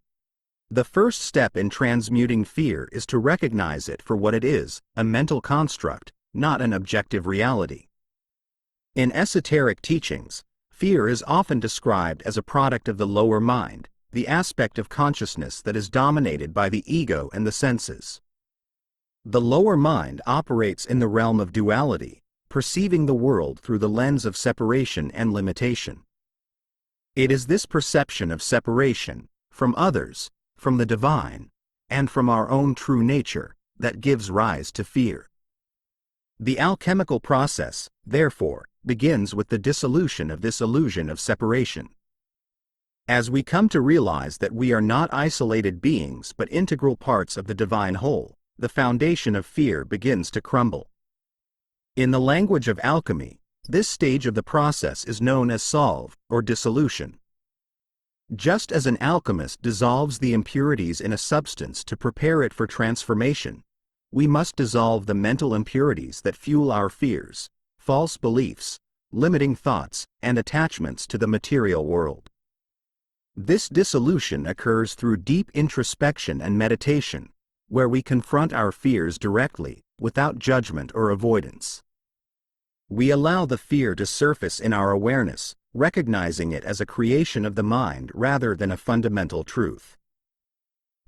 The first step in transmuting fear is to recognize it for what it is, a mental construct, not an objective reality. In esoteric teachings, fear is often described as a product of the lower mind, the aspect of consciousness that is dominated by the ego and the senses. The lower mind operates in the realm of duality, perceiving the world through the lens of separation and limitation. It is this perception of separation, from others, from the divine, and from our own true nature, that gives rise to fear. The alchemical process, therefore, begins with the dissolution of this illusion of separation. As we come to realize that we are not isolated beings but integral parts of the divine whole, the foundation of fear begins to crumble. In the language of alchemy, this stage of the process is known as solve, or dissolution. Just as an alchemist dissolves the impurities in a substance to prepare it for transformation, we must dissolve the mental impurities that fuel our fears, false beliefs, limiting thoughts, and attachments to the material world. This dissolution occurs through deep introspection and meditation, where we confront our fears directly, without judgment or avoidance. We allow the fear to surface in our awareness, recognizing it as a creation of the mind rather than a fundamental truth.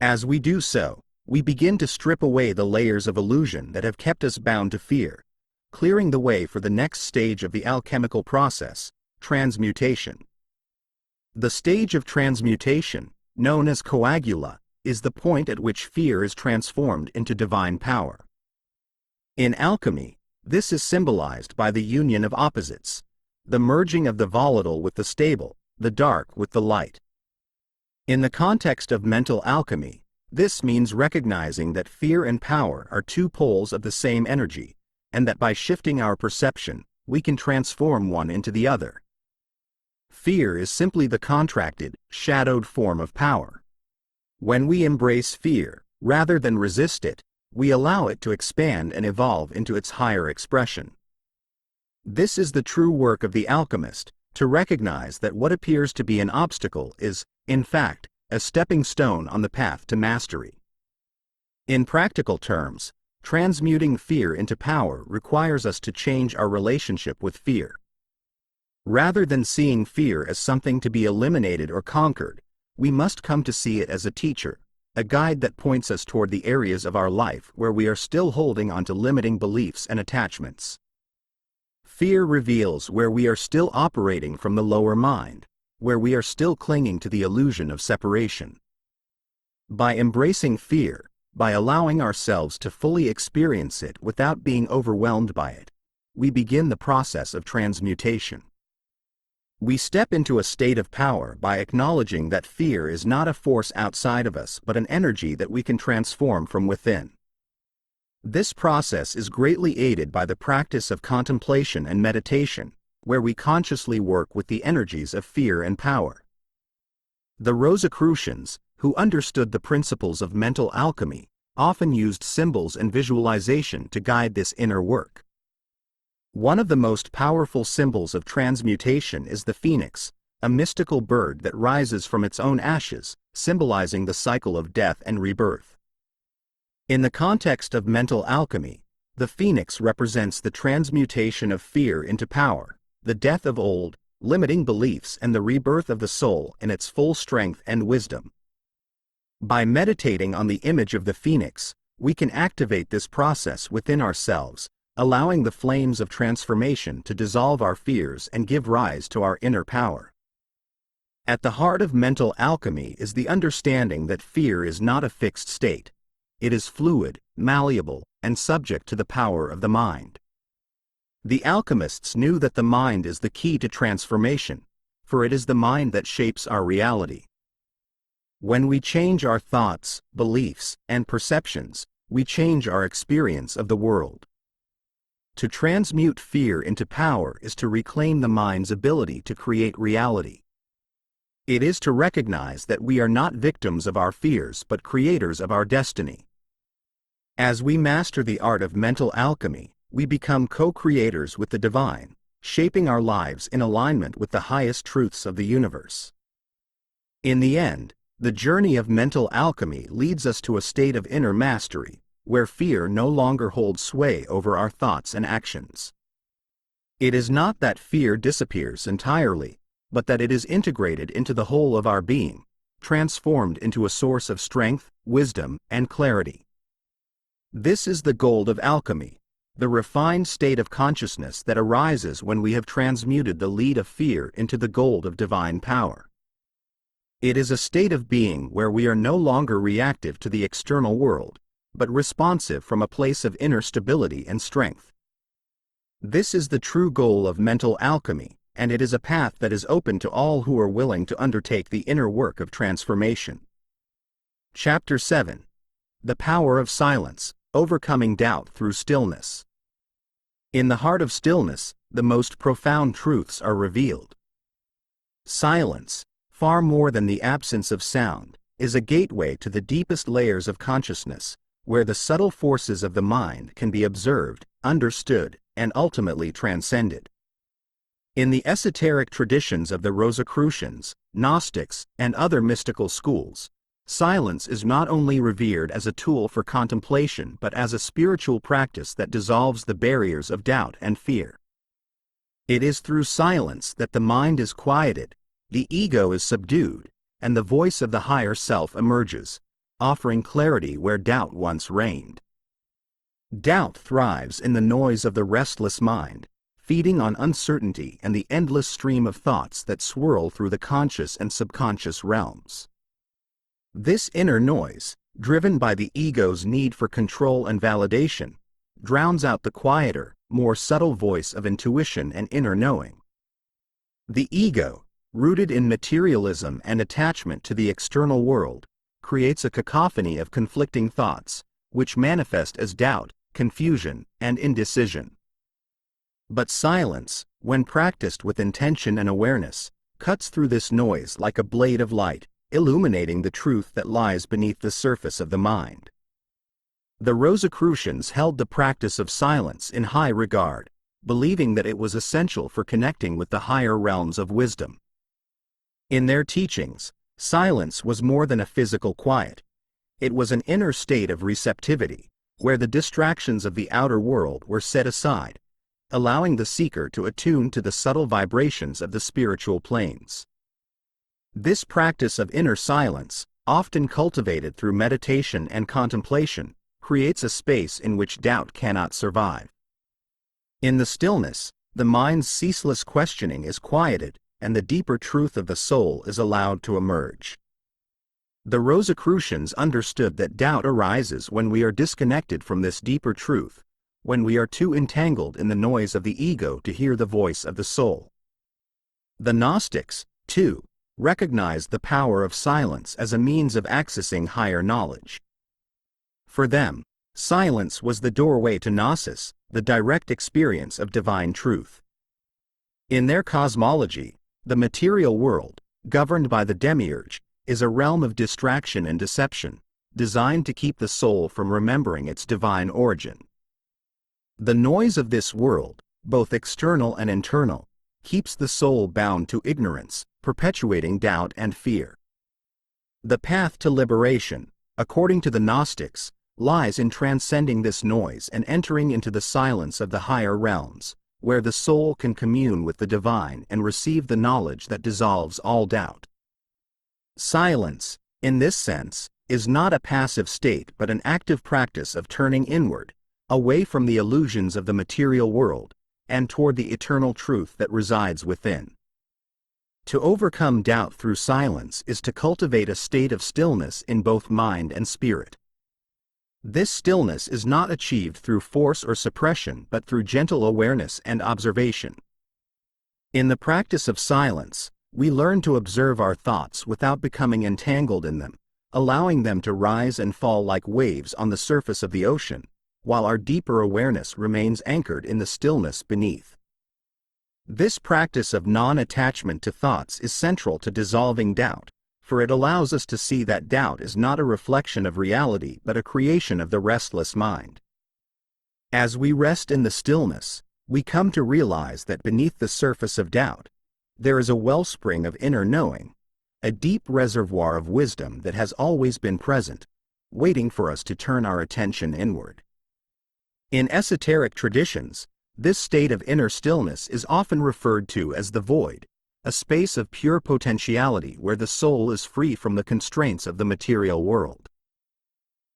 As we do so, we begin to strip away the layers of illusion that have kept us bound to fear, clearing the way for the next stage of the alchemical process, transmutation. The stage of transmutation, known as coagula, is the point at which fear is transformed into divine power. In alchemy, this is symbolized by the union of opposites, the merging of the volatile with the stable, the dark with the light. In the context of mental alchemy, this means recognizing that fear and power are two poles of the same energy, and that by shifting our perception, we can transform one into the other. Fear is simply the contracted, shadowed form of power. When we embrace fear, rather than resist it, we allow it to expand and evolve into its higher expression. This is the true work of the alchemist, to recognize that what appears to be an obstacle is, in fact, a stepping stone on the path to mastery. In practical terms, Transmuting fear into power requires us to change our relationship with fear. Rather than seeing fear as something to be eliminated or conquered, we must come to see it as a teacher, a guide that points us toward the areas of our life where we are still holding on to limiting beliefs and attachments. Fear reveals where we are still operating from the lower mind, where we are still clinging to the illusion of separation. By embracing fear, by allowing ourselves to fully experience it without being overwhelmed by it, we begin the process of transmutation. We step into a state of power by acknowledging that fear is not a force outside of us but an energy that we can transform from within. This process is greatly aided by the practice of contemplation and meditation, where we consciously work with the energies of fear and power. The Rosicrucians, who understood the principles of mental alchemy, often used symbols and visualization to guide this inner work. One of the most powerful symbols of transmutation is the phoenix, a mystical bird that rises from its own ashes, symbolizing the cycle of death and rebirth. In the context of mental alchemy, the phoenix represents the transmutation of fear into power, the death of old, limiting beliefs, and the rebirth of the soul in its full strength and wisdom. By meditating on the image of the phoenix, we can activate this process within ourselves, allowing the flames of transformation to dissolve our fears and give rise to our inner power. At the heart of mental alchemy is the understanding that fear is not a fixed state. It is fluid, malleable, and subject to the power of the mind. The alchemists knew that the mind is the key to transformation, for it is the mind that shapes our reality. When we change our thoughts, beliefs, and perceptions, we change our experience of the world. To transmute fear into power is to reclaim the mind's ability to create reality. It is to recognize that we are not victims of our fears but creators of our destiny. As we master the art of mental alchemy, we become co-creators with the divine, shaping our lives in alignment with the highest truths of the universe. In the end, the journey of mental alchemy leads us to a state of inner mastery, where fear no longer holds sway over our thoughts and actions. It is not that fear disappears entirely, but that it is integrated into the whole of our being, transformed into a source of strength, wisdom, and clarity. This is the gold of alchemy, the refined state of consciousness that arises when we have transmuted the lead of fear into the gold of divine power. It is a state of being where we are no longer reactive to the external world, but responsive from a place of inner stability and strength. This is the true goal of mental alchemy, and it is a path that is open to all who are willing to undertake the inner work of transformation. Chapter 7. The Power of Silence, Overcoming Doubt Through Stillness. In the heart of stillness, the most profound truths are revealed. Silence, far more than the absence of sound, is a gateway to the deepest layers of consciousness, where the subtle forces of the mind can be observed, understood, and ultimately transcended. In the esoteric traditions of the Rosicrucians, Gnostics, and other mystical schools, silence is not only revered as a tool for contemplation but as a spiritual practice that dissolves the barriers of doubt and fear. It is through silence that the mind is quieted, the ego is subdued, and the voice of the higher self emerges, offering clarity where doubt once reigned. Doubt thrives in the noise of the restless mind, feeding on uncertainty and the endless stream of thoughts that swirl through the conscious and subconscious realms. This inner noise, driven by the ego's need for control and validation, drowns out the quieter, more subtle voice of intuition and inner knowing. The ego, rooted in materialism and attachment to the external world, creates a cacophony of conflicting thoughts, which manifest as doubt, confusion, and indecision. But silence, when practiced with intention and awareness, cuts through this noise like a blade of light, illuminating the truth that lies beneath the surface of the mind. The Rosicrucians held the practice of silence in high regard, believing that it was essential for connecting with the higher realms of wisdom. In their teachings, silence was more than a physical quiet. It was an inner state of receptivity, where the distractions of the outer world were set aside, allowing the seeker to attune to the subtle vibrations of the spiritual planes. This practice of inner silence, often cultivated through meditation and contemplation, creates a space in which doubt cannot survive. In the stillness, the mind's ceaseless questioning is quieted, and the deeper truth of the soul is allowed to emerge. The Rosicrucians understood that doubt arises when we are disconnected from this deeper truth, when we are too entangled in the noise of the ego to hear the voice of the soul. The Gnostics, too, recognized the power of silence as a means of accessing higher knowledge. For them, silence was the doorway to Nosus, the direct experience of divine truth. In their cosmology, the material world, governed by the demiurge, is a realm of distraction and deception, designed to keep the soul from remembering its divine origin. The noise of this world, both external and internal, keeps the soul bound to ignorance, perpetuating doubt and fear. The path to liberation, according to the Gnostics, lies in transcending this noise and entering into the silence of the higher realms, where the soul can commune with the divine and receive the knowledge that dissolves all doubt. Silence, in this sense, is not a passive state but an active practice of turning inward, away from the illusions of the material world, and toward the eternal truth that resides within. To overcome doubt through silence is to cultivate a state of stillness in both mind and spirit. This stillness is not achieved through force or suppression but through gentle awareness and observation. In the practice of silence, we learn to observe our thoughts without becoming entangled in them, allowing them to rise and fall like waves on the surface of the ocean, while our deeper awareness remains anchored in the stillness beneath. This practice of non-attachment to thoughts is central to dissolving doubt, for it allows us to see that doubt is not a reflection of reality but a creation of the restless mind. As we rest in the stillness, we come to realize that beneath the surface of doubt, there is a wellspring of inner knowing, a deep reservoir of wisdom that has always been present, waiting for us to turn our attention inward. In esoteric traditions, this state of inner stillness is often referred to as the void, a space of pure potentiality where the soul is free from the constraints of the material world.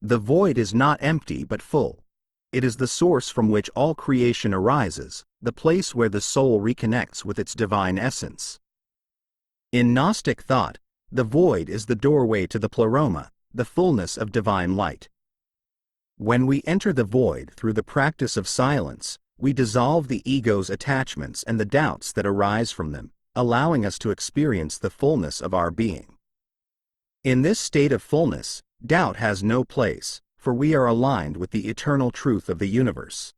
The void is not empty but full. It is the source from which all creation arises, the place where the soul reconnects with its divine essence. In Gnostic thought, the void is the doorway to the pleroma, the fullness of divine light. When we enter the void through the practice of silence, we dissolve the ego's attachments and the doubts that arise from them, allowing us to experience the fullness of our being. In this state of fullness, doubt has no place, for we are aligned with the eternal truth of the universe.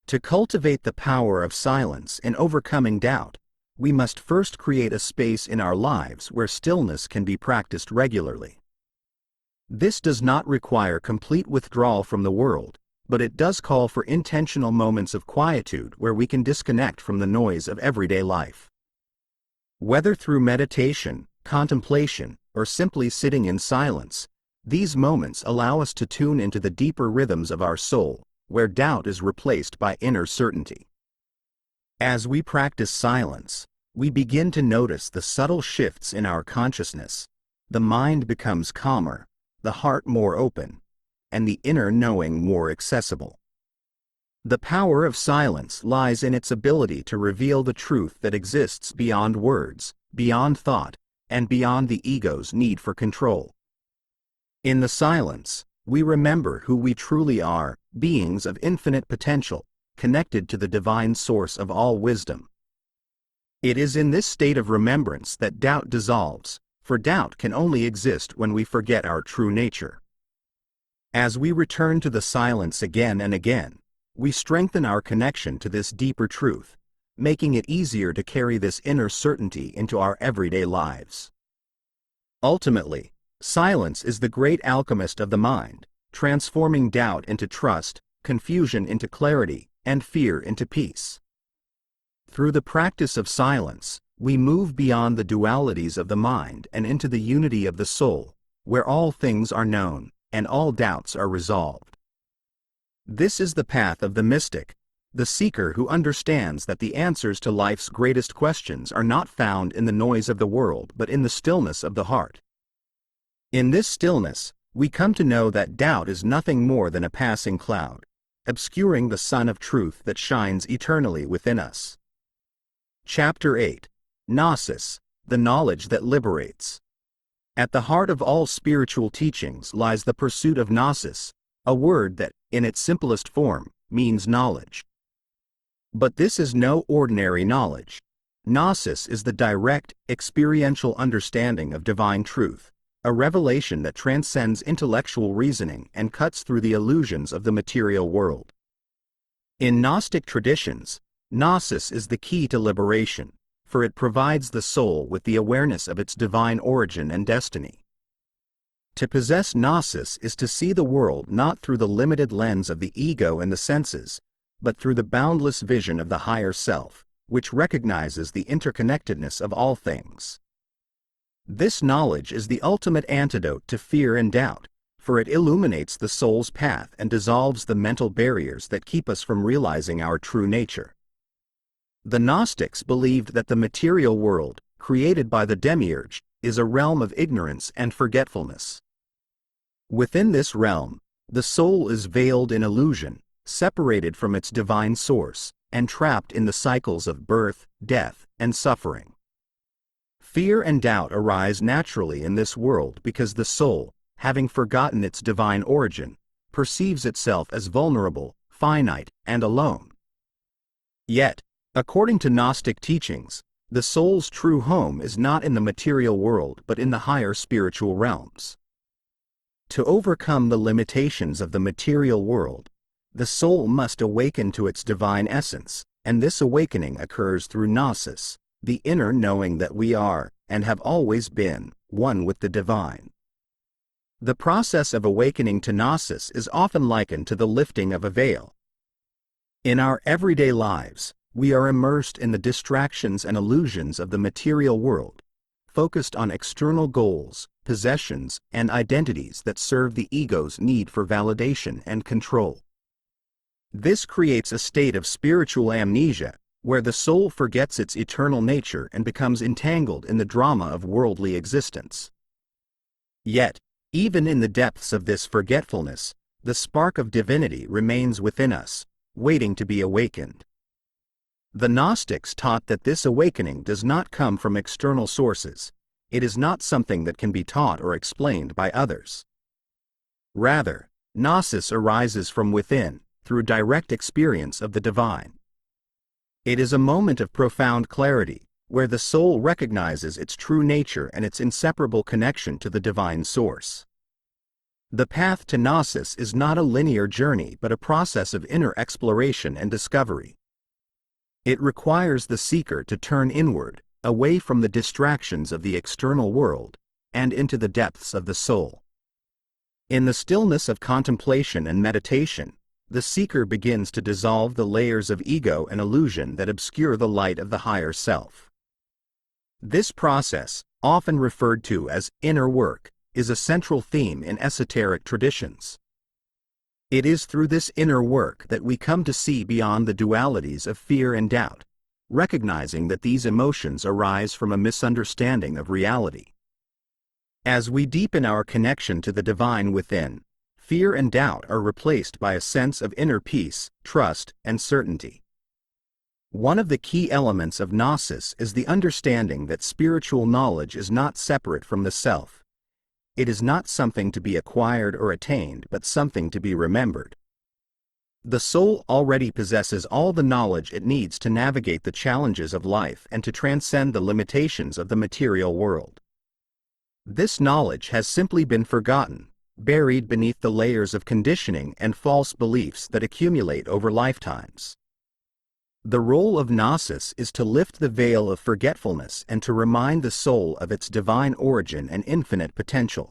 To cultivate the power of silence in overcoming doubt, we must first create a space in our lives where stillness can be practiced regularly. This does not require complete withdrawal from the world, but it does call for intentional moments of quietude where we can disconnect from the noise of everyday life. Whether through meditation, contemplation, or simply sitting in silence, these moments allow us to tune into the deeper rhythms of our soul, where doubt is replaced by inner certainty. As we practice silence, we begin to notice the subtle shifts in our consciousness. The mind becomes calmer, the heart more open, and the inner knowing more accessible. The power of silence lies in its ability to reveal the truth that exists beyond words, beyond thought, and beyond the ego's need for control. In the silence, we remember who we truly are, beings of infinite potential, connected to the divine source of all wisdom. It is in this state of remembrance that doubt dissolves, for doubt can only exist when we forget our true nature. As we return to the silence again and again, we strengthen our connection to this deeper truth, making it easier to carry this inner certainty into our everyday lives. Ultimately, silence is the great alchemist of the mind, transforming doubt into trust, confusion into clarity, and fear into peace. Through the practice of silence, we move beyond the dualities of the mind and into the unity of the soul, where all things are known, and all doubts are resolved. This is the path of the mystic, the seeker who understands that the answers to life's greatest questions are not found in the noise of the world but in the stillness of the heart. In this stillness, we come to know that doubt is nothing more than a passing cloud, obscuring the sun of truth that shines eternally within us. Chapter 8. Nosus, the knowledge that liberates. At the heart of all spiritual teachings lies the pursuit of Nosus, a word that, in its simplest form, means knowledge. But this is no ordinary knowledge. Nosus is the direct, experiential understanding of divine truth, a revelation that transcends intellectual reasoning and cuts through the illusions of the material world. In Gnostic traditions, Nosus is the key to liberation, for it provides the soul with the awareness of its divine origin and destiny. To possess Nosus is to see the world not through the limited lens of the ego and the senses, but through the boundless vision of the higher self, which recognizes the interconnectedness of all things. This knowledge is the ultimate antidote to fear and doubt, for it illuminates the soul's path and dissolves the mental barriers that keep us from realizing our true nature. The Gnostics believed that the material world, created by the demiurge, is a realm of ignorance and forgetfulness. Within this realm, the soul is veiled in illusion, separated from its divine source, and trapped in the cycles of birth, death, and suffering. Fear and doubt arise naturally in this world because the soul, having forgotten its divine origin, perceives itself as vulnerable, finite, and alone. Yet, according to Gnostic teachings, the soul's true home is not in the material world but in the higher spiritual realms. To overcome the limitations of the material world, the soul must awaken to its divine essence, and this awakening occurs through Nosus, the inner knowing that we are, and have always been, one with the divine. The process of awakening to Nosus is often likened to the lifting of a veil. In our everyday lives, we are immersed in the distractions and illusions of the material world, focused on external goals, possessions, and identities that serve the ego's need for validation and control. This creates a state of spiritual amnesia, where the soul forgets its eternal nature and becomes entangled in the drama of worldly existence. Yet, even in the depths of this forgetfulness, the spark of divinity remains within us, waiting to be awakened. The Gnostics taught that this awakening does not come from external sources. It is not something that can be taught or explained by others. Rather, Nosus arises from within, through direct experience of the divine. It is a moment of profound clarity, where the soul recognizes its true nature and its inseparable connection to the divine source. The path to Nosus is not a linear journey but a process of inner exploration and discovery. It requires the seeker to turn inward, away from the distractions of the external world, and into the depths of the soul. In the stillness of contemplation and meditation, the seeker begins to dissolve the layers of ego and illusion that obscure the light of the higher self. This process, often referred to as inner work, is a central theme in esoteric traditions. It is through this inner work that we come to see beyond the dualities of fear and doubt, recognizing that these emotions arise from a misunderstanding of reality. As we deepen our connection to the divine within, fear and doubt are replaced by a sense of inner peace, trust, and certainty. One of the key elements of Nosus is the understanding that spiritual knowledge is not separate from the self. It is not something to be acquired or attained but something to be remembered. The soul already possesses all the knowledge it needs to navigate the challenges of life and to transcend the limitations of the material world. This knowledge has simply been forgotten, buried beneath the layers of conditioning and false beliefs that accumulate over lifetimes. The role of Nosus is to lift the veil of forgetfulness and to remind the soul of its divine origin and infinite potential.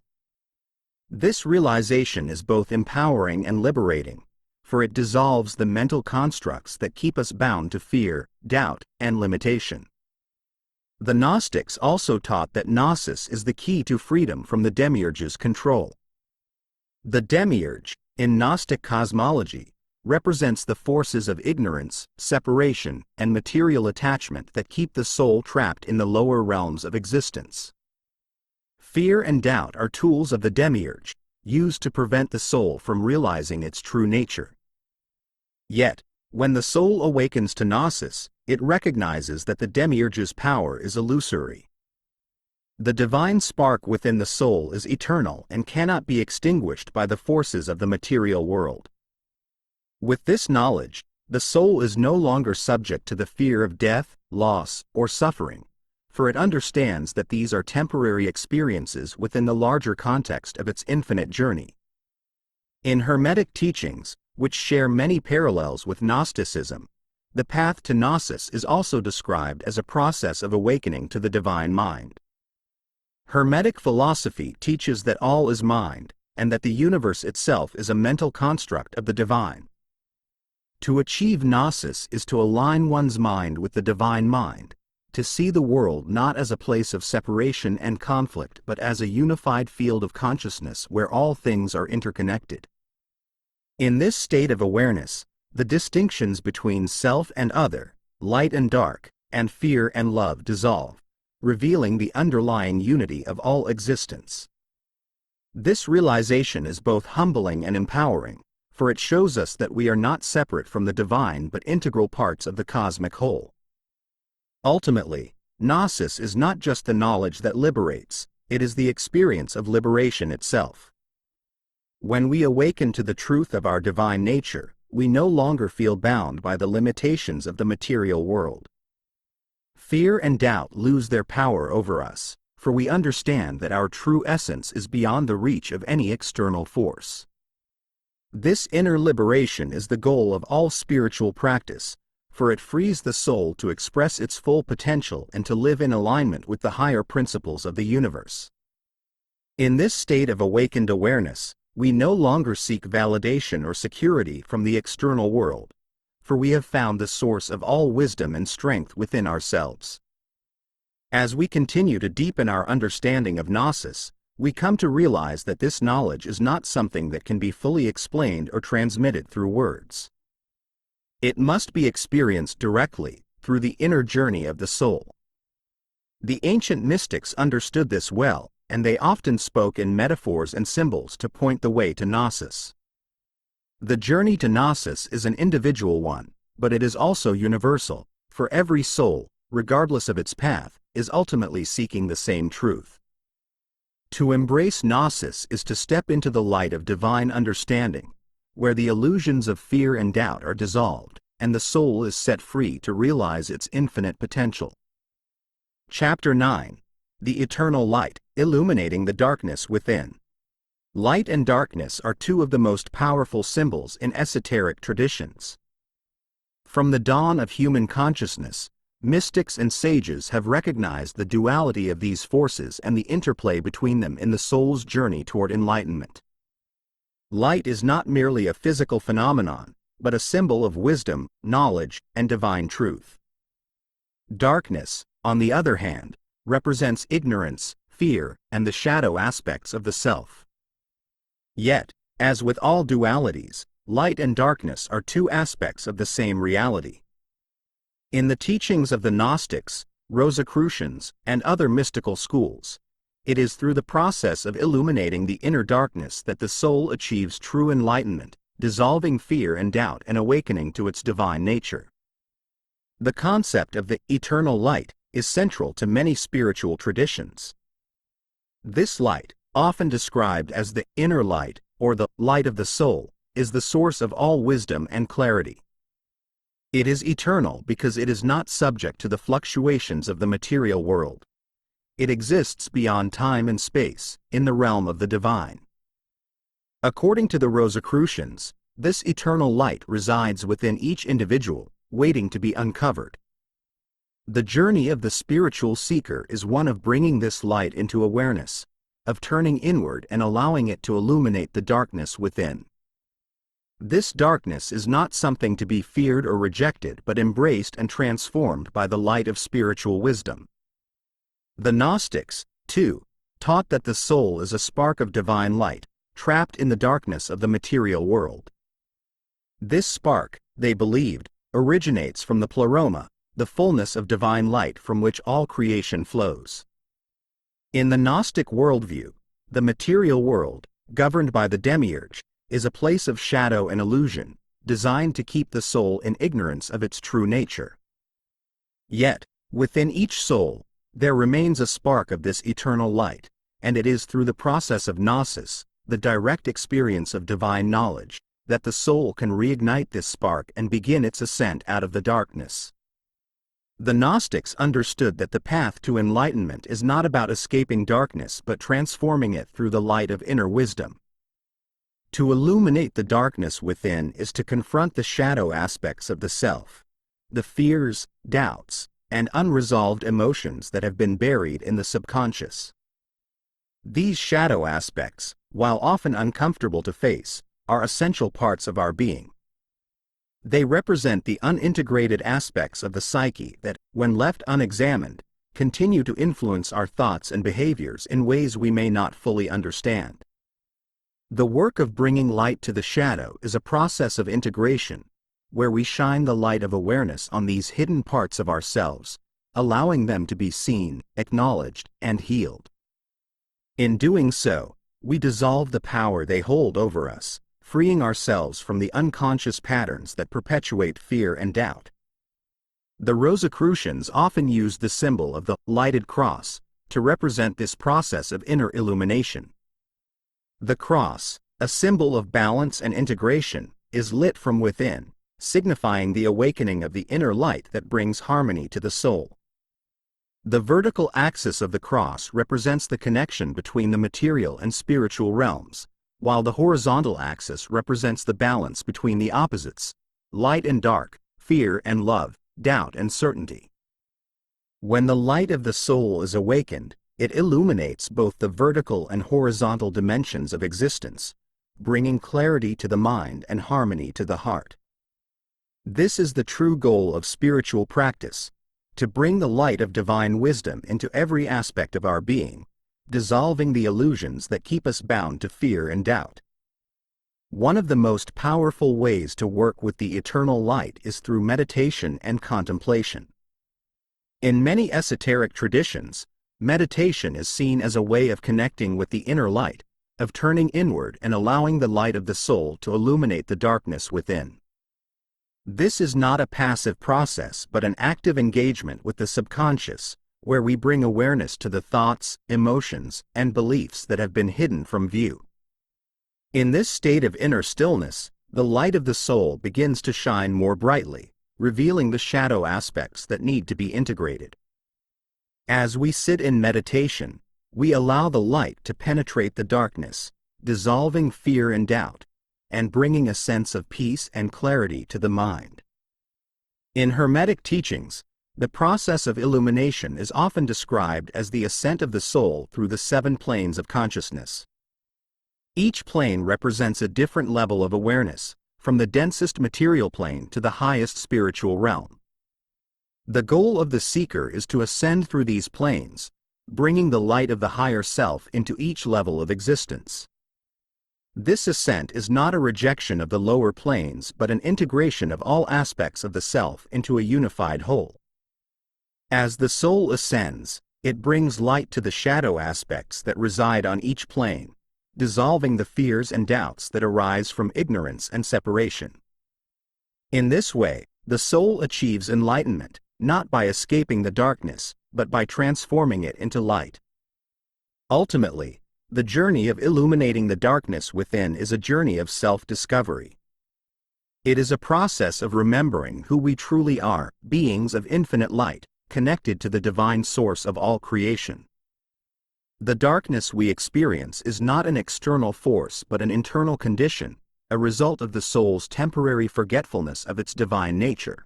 This realization is both empowering and liberating, for it dissolves the mental constructs that keep us bound to fear, doubt, and limitation. The Gnostics also taught that Nosus is the key to freedom from the demiurge's control. The demiurge, in Gnostic cosmology, represents the forces of ignorance, separation, and material attachment that keep the soul trapped in the lower realms of existence. Fear and doubt are tools of the demiurge, used to prevent the soul from realizing its true nature. Yet, when the soul awakens to Nosus, it recognizes that the demiurge's power is illusory. The divine spark within the soul is eternal and cannot be extinguished by the forces of the material world. With this knowledge, the soul is no longer subject to the fear of death, loss, or suffering, for it understands that these are temporary experiences within the larger context of its infinite journey. In Hermetic teachings, which share many parallels with Gnosticism, the path to Nosus is also described as a process of awakening to the divine mind. Hermetic philosophy teaches that all is mind, and that the universe itself is a mental construct of the divine. To achieve Nosus is to align one's mind with the divine mind, to see the world not as a place of separation and conflict but as a unified field of consciousness where all things are interconnected. In this state of awareness, the distinctions between self and other, light and dark, and fear and love dissolve, revealing the underlying unity of all existence. This realization is both humbling and empowering, for it shows us that we are not separate from the divine but integral parts of the cosmic whole. Ultimately, Nosus is not just the knowledge that liberates, it is the experience of liberation itself. When we awaken to the truth of our divine nature, we no longer feel bound by the limitations of the material world. Fear and doubt lose their power over us, for we understand that our true essence is beyond the reach of any external force. This inner liberation is the goal of all spiritual practice, for it frees the soul to express its full potential and to live in alignment with the higher principles of the universe. In this state of awakened awareness, we no longer seek validation or security from the external world, for we have found the source of all wisdom and strength within ourselves. As we continue to deepen our understanding of Nosus, we come to realize that this knowledge is not something that can be fully explained or transmitted through words. It must be experienced directly, through the inner journey of the soul. The ancient mystics understood this well, and they often spoke in metaphors and symbols to point the way to Nosus. The journey to Nosus is an individual one, but it is also universal, for every soul, regardless of its path, is ultimately seeking the same truth. To embrace Nosus is to step into the light of divine understanding, where the illusions of fear and doubt are dissolved, and the soul is set free to realize its infinite potential. Chapter 9. The Eternal Light, Illuminating the Darkness Within. Light and darkness are two of the most powerful symbols in esoteric traditions. From the dawn of human consciousness, mystics and sages have recognized the duality of these forces and the interplay between them in the soul's journey toward enlightenment. Light is not merely a physical phenomenon, but a symbol of wisdom, knowledge, and divine truth. Darkness, on the other hand, represents ignorance, fear, and the shadow aspects of the self. Yet, as with all dualities, light and darkness are two aspects of the same reality. In the teachings of the Gnostics, Rosicrucians, and other mystical schools, it is through the process of illuminating the inner darkness that the soul achieves true enlightenment, dissolving fear and doubt and awakening to its divine nature. The concept of the eternal light is central to many spiritual traditions. This light, often described as the inner light or the light of the soul, is the source of all wisdom and clarity. It is eternal because it is not subject to the fluctuations of the material world. It exists beyond time and space, in the realm of the divine. According to the Rosicrucians, this eternal light resides within each individual, waiting to be uncovered. The journey of the spiritual seeker is one of bringing this light into awareness, of turning inward and allowing it to illuminate the darkness within. This darkness is not something to be feared or rejected but embraced and transformed by the light of spiritual wisdom. The Gnostics, too, taught that the soul is a spark of divine light, trapped in the darkness of the material world. This spark, they believed, originates from the pleroma, the fullness of divine light from which all creation flows. In the Gnostic worldview, the material world, governed by the demiurge, is a place of shadow and illusion, designed to keep the soul in ignorance of its true nature. Yet, within each soul, there remains a spark of this eternal light, and it is through the process of Nosus, the direct experience of divine knowledge, that the soul can reignite this spark and begin its ascent out of the darkness. The Gnostics understood that the path to enlightenment is not about escaping darkness but transforming it through the light of inner wisdom. To illuminate the darkness within is to confront the shadow aspects of the self, the fears, doubts, and unresolved emotions that have been buried in the subconscious. These shadow aspects, while often uncomfortable to face, are essential parts of our being. They represent the unintegrated aspects of the psyche that, when left unexamined, continue to influence our thoughts and behaviors in ways we may not fully understand. The work of bringing light to the shadow is a process of integration, where we shine the light of awareness on these hidden parts of ourselves, allowing them to be seen, acknowledged, and healed. In doing so, we dissolve the power they hold over us, freeing ourselves from the unconscious patterns that perpetuate fear and doubt. The Rosicrucians often used the symbol of the lighted cross to represent this process of inner illumination. The cross, a symbol of balance and integration, is lit from within, signifying the awakening of the inner light that brings harmony to the soul. The vertical axis of the cross represents the connection between the material and spiritual realms, while the horizontal axis represents the balance between the opposites, light and dark, fear and love, doubt and certainty. When the light of the soul is awakened, it illuminates both the vertical and horizontal dimensions of existence, bringing clarity to the mind and harmony to the heart. This is the true goal of spiritual practice, to bring the light of divine wisdom into every aspect of our being, dissolving the illusions that keep us bound to fear and doubt. One of the most powerful ways to work with the eternal light is through meditation and contemplation. In many esoteric traditions, meditation is seen as a way of connecting with the inner light, of turning inward and allowing the light of the soul to illuminate the darkness within. This is not a passive process but an active engagement with the subconscious, where we bring awareness to the thoughts, emotions, and beliefs that have been hidden from view. In this state of inner stillness, the light of the soul begins to shine more brightly, revealing the shadow aspects that need to be integrated. As we sit in meditation, we allow the light to penetrate the darkness, dissolving fear and doubt, and bringing a sense of peace and clarity to the mind. In Hermetic teachings, the process of illumination is often described as the ascent of the soul through the 7 planes of consciousness. Each plane represents a different level of awareness, from the densest material plane to the highest spiritual realm. The goal of the seeker is to ascend through these planes, bringing the light of the higher self into each level of existence. This ascent is not a rejection of the lower planes but an integration of all aspects of the self into a unified whole. As the soul ascends, it brings light to the shadow aspects that reside on each plane, dissolving the fears and doubts that arise from ignorance and separation. In this way, the soul achieves enlightenment, not by escaping the darkness, but by transforming it into light. Ultimately, the journey of illuminating the darkness within is a journey of self-discovery. It is a process of remembering who we truly are, beings of infinite light, connected to the divine source of all creation. The darkness we experience is not an external force but an internal condition, a result of the soul's temporary forgetfulness of its divine nature.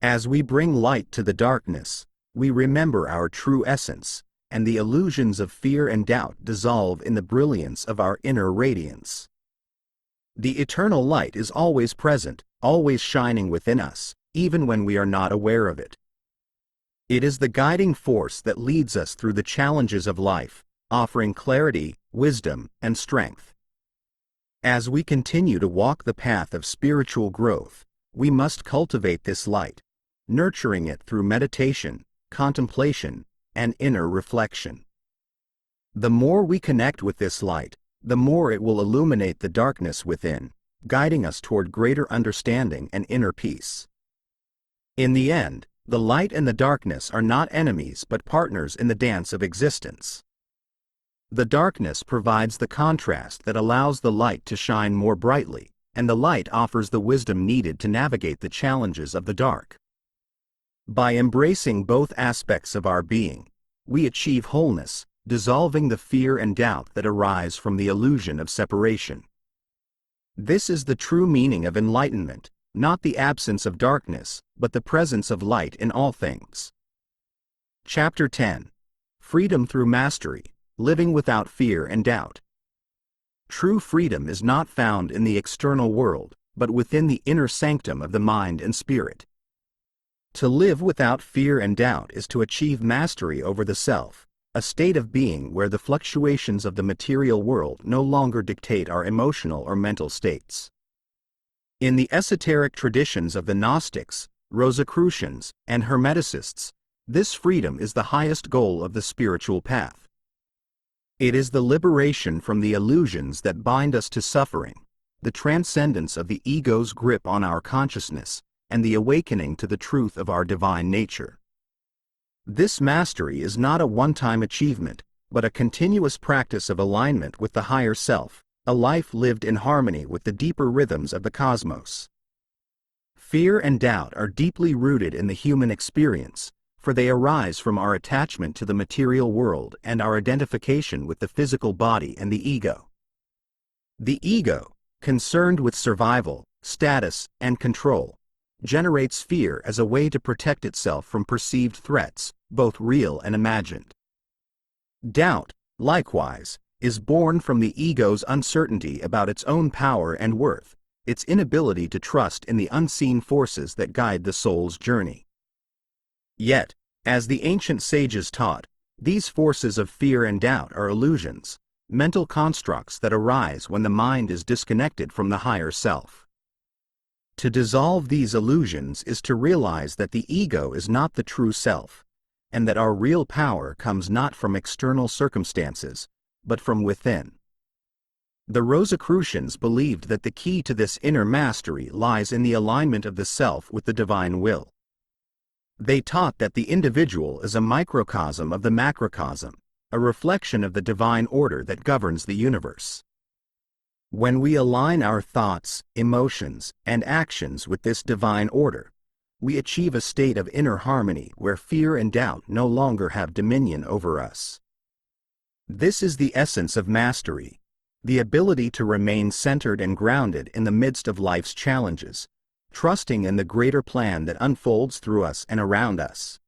As we bring light to the darkness, we remember our true essence, and the illusions of fear and doubt dissolve in the brilliance of our inner radiance. The eternal light is always present, always shining within us, even when we are not aware of it. It is the guiding force that leads us through the challenges of life, offering clarity, wisdom, and strength. As we continue to walk the path of spiritual growth, we must cultivate this light, nurturing it through meditation, contemplation, and inner reflection. The more we connect with this light, the more it will illuminate the darkness within, guiding us toward greater understanding and inner peace. In the end, the light and the darkness are not enemies but partners in the dance of existence. The darkness provides the contrast that allows the light to shine more brightly, and the light offers the wisdom needed to navigate the challenges of the dark. By embracing both aspects of our being, we achieve wholeness, dissolving the fear and doubt that arise from the illusion of separation. This is the true meaning of enlightenment, not the absence of darkness, but the presence of light in all things. Chapter 10. Freedom through Mastery, Living Without Fear and Doubt. True freedom is not found in the external world, but within the inner sanctum of the mind and spirit. To live without fear and doubt is to achieve mastery over the self, a state of being where the fluctuations of the material world no longer dictate our emotional or mental states. In the esoteric traditions of the Gnostics, Rosicrucians, and Hermeticists, this freedom is the highest goal of the spiritual path. It is the liberation from the illusions that bind us to suffering, the transcendence of the ego's grip on our consciousness, and the awakening to the truth of our divine nature. This mastery is not a one-time achievement, but a continuous practice of alignment with the higher self, a life lived in harmony with the deeper rhythms of the cosmos. Fear and doubt are deeply rooted in the human experience, for they arise from our attachment to the material world and our identification with the physical body and the ego. The ego, concerned with survival, status, and control, generates fear as a way to protect itself from perceived threats, both real and imagined. Doubt, likewise, is born from the ego's uncertainty about its own power and worth, its inability to trust in the unseen forces that guide the soul's journey. Yet, as the ancient sages taught, these forces of fear and doubt are illusions, mental constructs that arise when the mind is disconnected from the higher self. To dissolve these illusions is to realize that the ego is not the true self, and that our real power comes not from external circumstances, but from within. The Rosicrucians believed that the key to this inner mastery lies in the alignment of the self with the divine will. They taught that the individual is a microcosm of the macrocosm, a reflection of the divine order that governs the universe. When we align our thoughts, emotions, and actions with this divine order, we achieve a state of inner harmony where fear and doubt no longer have dominion over us. This is the essence of mastery, the ability to remain centered and grounded in the midst of life's challenges, trusting in the greater plan that unfolds through us and around us.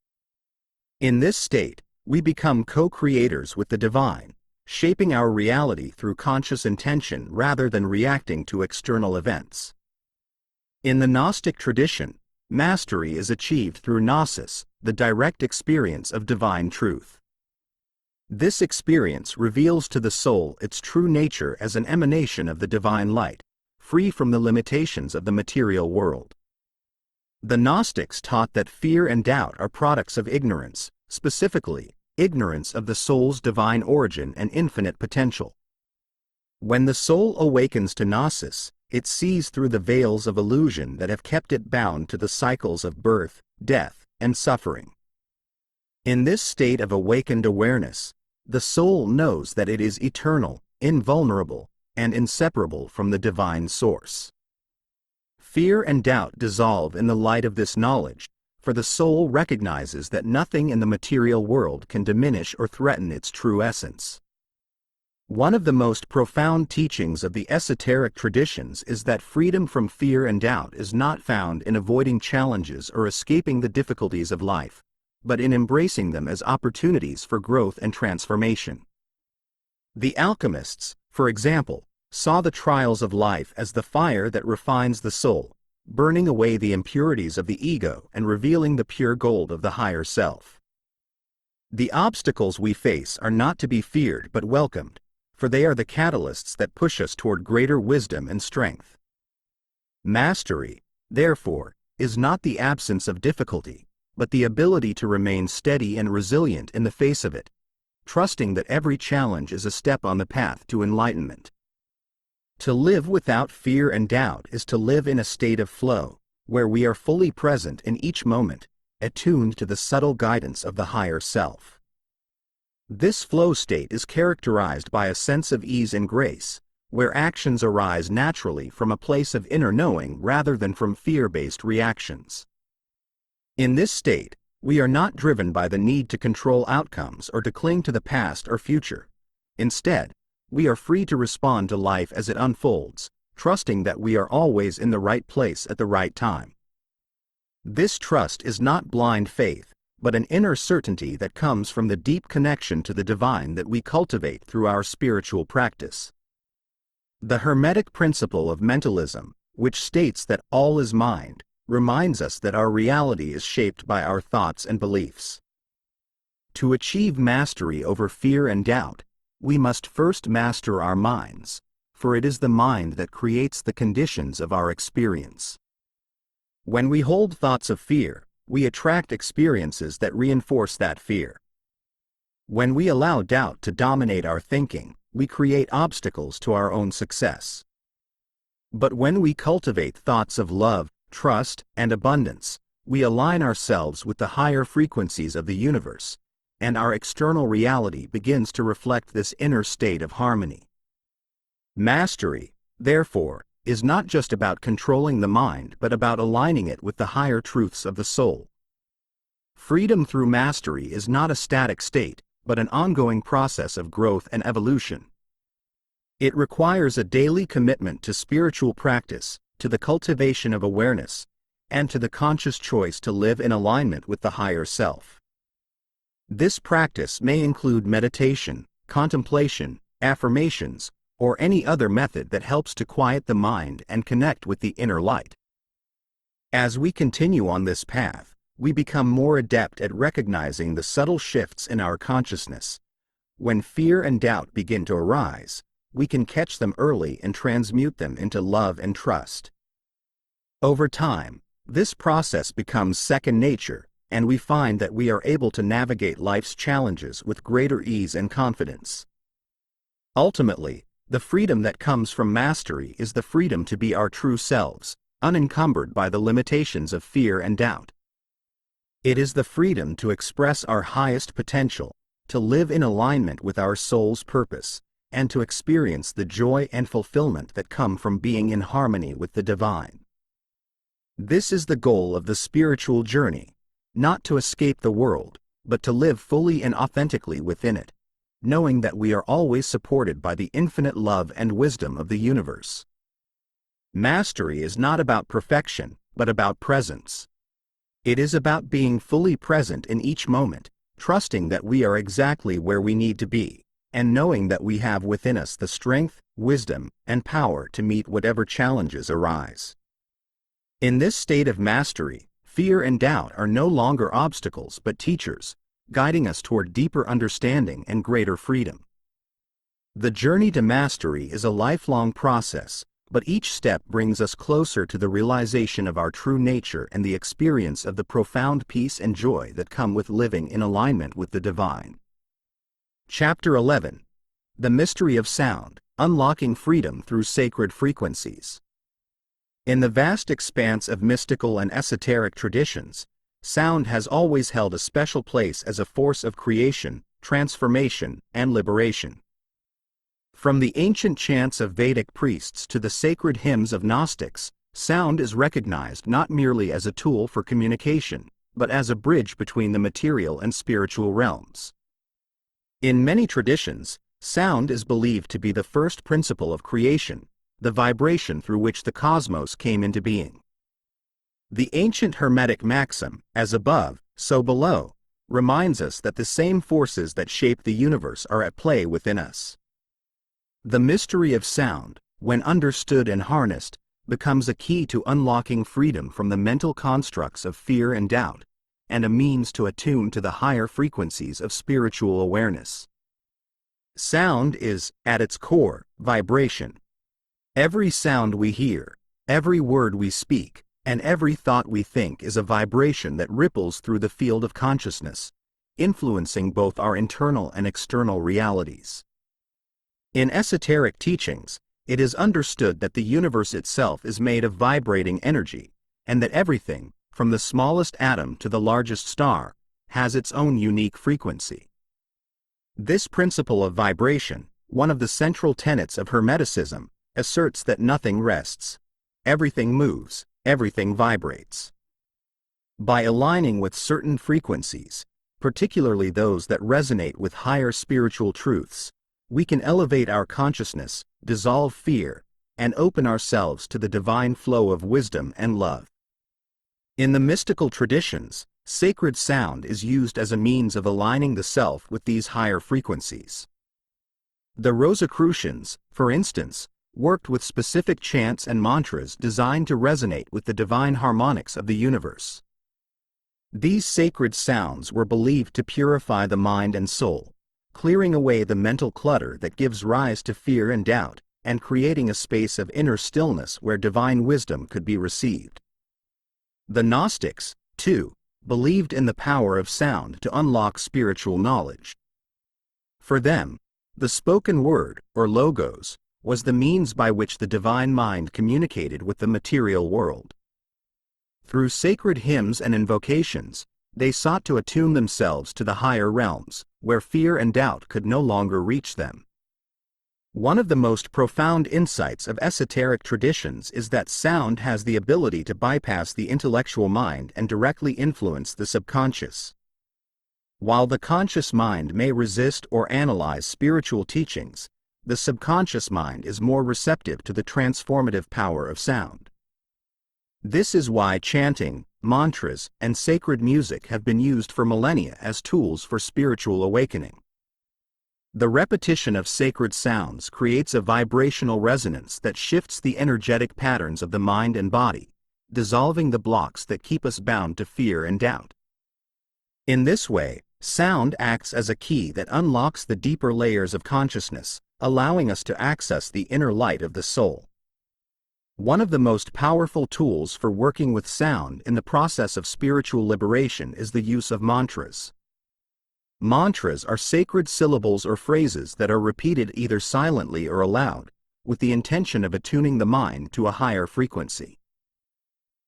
In this state, we become co-creators with the divine, shaping our reality through conscious intention rather than reacting to external events. In the Gnostic tradition, mastery is achieved through Nosus, the direct experience of divine truth. This experience reveals to the soul its true nature as an emanation of the divine light, free from the limitations of the material world. The Gnostics taught that fear and doubt are products of ignorance, specifically, ignorance of the soul's divine origin and infinite potential. When the soul awakens to Nosus, it sees through the veils of illusion that have kept it bound to the cycles of birth, death, and suffering. In this state of awakened awareness, the soul knows that it is eternal, invulnerable, and inseparable from the divine source. Fear and doubt dissolve in the light of this knowledge, for the soul recognizes that nothing in the material world can diminish or threaten its true essence. One of the most profound teachings of the esoteric traditions is that freedom from fear and doubt is not found in avoiding challenges or escaping the difficulties of life, but in embracing them as opportunities for growth and transformation. The alchemists, for example, saw the trials of life as the fire that refines the soul, burning away the impurities of the ego and revealing the pure gold of the higher self. The obstacles we face are not to be feared but welcomed, for they are the catalysts that push us toward greater wisdom and strength. Mastery, therefore, is not the absence of difficulty, but the ability to remain steady and resilient in the face of it, trusting that every challenge is a step on the path to enlightenment. To live without fear and doubt is to live in a state of flow, where we are fully present in each moment, attuned to the subtle guidance of the higher self. This flow state is characterized by a sense of ease and grace, where actions arise naturally from a place of inner knowing rather than from fear-based reactions. In this state, we are not driven by the need to control outcomes or to cling to the past or future. Instead, we are free to respond to life as it unfolds, trusting that we are always in the right place at the right time. This trust is not blind faith, but an inner certainty that comes from the deep connection to the divine that we cultivate through our spiritual practice. The Hermetic principle of mentalism, which states that all is mind, reminds us that our reality is shaped by our thoughts and beliefs. To achieve mastery over fear and doubt, we must first master our minds, for it is the mind that creates the conditions of our experience. When we hold thoughts of fear, we attract experiences that reinforce that fear. When we allow doubt to dominate our thinking, we create obstacles to our own success. But when we cultivate thoughts of love, trust, and abundance, we align ourselves with the higher frequencies of the universe, and our external reality begins to reflect this inner state of harmony. Mastery, therefore, is not just about controlling the mind but about aligning it with the higher truths of the soul. Freedom through mastery is not a static state, but an ongoing process of growth and evolution. It requires a daily commitment to spiritual practice, to the cultivation of awareness, and to the conscious choice to live in alignment with the higher self. This practice may include meditation, contemplation, affirmations, or any other method that helps to quiet the mind and connect with the inner light. As we continue on this path, we become more adept at recognizing the subtle shifts in our consciousness. When fear and doubt begin to arise, we can catch them early and transmute them into love and trust. Over time, this process becomes second nature, and we find that we are able to navigate life's challenges with greater ease and confidence. Ultimately, the freedom that comes from mastery is the freedom to be our true selves, unencumbered by the limitations of fear and doubt. It is the freedom to express our highest potential, to live in alignment with our soul's purpose, and to experience the joy and fulfillment that come from being in harmony with the divine. This is the goal of the spiritual journey, not to escape the world, but to live fully and authentically within it, knowing that we are always supported by the infinite love and wisdom of the universe. Mastery is not about perfection, but about presence. It is about being fully present in each moment, trusting that we are exactly where we need to be, and knowing that we have within us the strength, wisdom, and power to meet whatever challenges arise. In this state of mastery, fear and doubt are no longer obstacles but teachers, guiding us toward deeper understanding and greater freedom. The journey to mastery is a lifelong process, but each step brings us closer to the realization of our true nature and the experience of the profound peace and joy that come with living in alignment with the divine. Chapter 11. The Mystery of Sound, Unlocking Freedom Through Sacred Frequencies. In the vast expanse of mystical and esoteric traditions, sound has always held a special place as a force of creation, transformation, and liberation. From the ancient chants of Vedic priests to the sacred hymns of Gnostics, sound is recognized not merely as a tool for communication, but as a bridge between the material and spiritual realms. In many traditions, sound is believed to be the first principle of creation, the vibration through which the cosmos came into being. The ancient Hermetic maxim, as above, so below, reminds us that the same forces that shape the universe are at play within us. The mystery of sound, when understood and harnessed, becomes a key to unlocking freedom from the mental constructs of fear and doubt, and a means to attune to the higher frequencies of spiritual awareness. Sound is, at its core, vibration. Every sound we hear, every word we speak, and every thought we think is a vibration that ripples through the field of consciousness, influencing both our internal and external realities. In esoteric teachings, it is understood that the universe itself is made of vibrating energy, and that everything, from the smallest atom to the largest star, has its own unique frequency. This principle of vibration, one of the central tenets of Hermeticism, asserts that nothing rests. Everything moves, everything vibrates. By aligning with certain frequencies, particularly those that resonate with higher spiritual truths, we can elevate our consciousness, dissolve fear, and open ourselves to the divine flow of wisdom and love. In the mystical traditions, sacred sound is used as a means of aligning the self with these higher frequencies. The Rosicrucians, for instance, worked with specific chants and mantras designed to resonate with the divine harmonics of the universe. These sacred sounds were believed to purify the mind and soul, clearing away the mental clutter that gives rise to fear and doubt, and creating a space of inner stillness where divine wisdom could be received. The Gnostics, too, believed in the power of sound to unlock spiritual knowledge. For them, the spoken word, or logos, was the means by which the divine mind communicated with the material world. Through sacred hymns and invocations, they sought to attune themselves to the higher realms, where fear and doubt could no longer reach them. One of the most profound insights of esoteric traditions is that sound has the ability to bypass the intellectual mind and directly influence the subconscious. While the conscious mind may resist or analyze spiritual teachings, the subconscious mind is more receptive to the transformative power of sound. This is why chanting, mantras, and sacred music have been used for millennia as tools for spiritual awakening. The repetition of sacred sounds creates a vibrational resonance that shifts the energetic patterns of the mind and body, dissolving the blocks that keep us bound to fear and doubt. In this way, sound acts as a key that unlocks the deeper layers of consciousness, allowing us to access the inner light of the soul. One of the most powerful tools for working with sound in the process of spiritual liberation is the use of mantras. Mantras are sacred syllables or phrases that are repeated either silently or aloud, with the intention of attuning the mind to a higher frequency.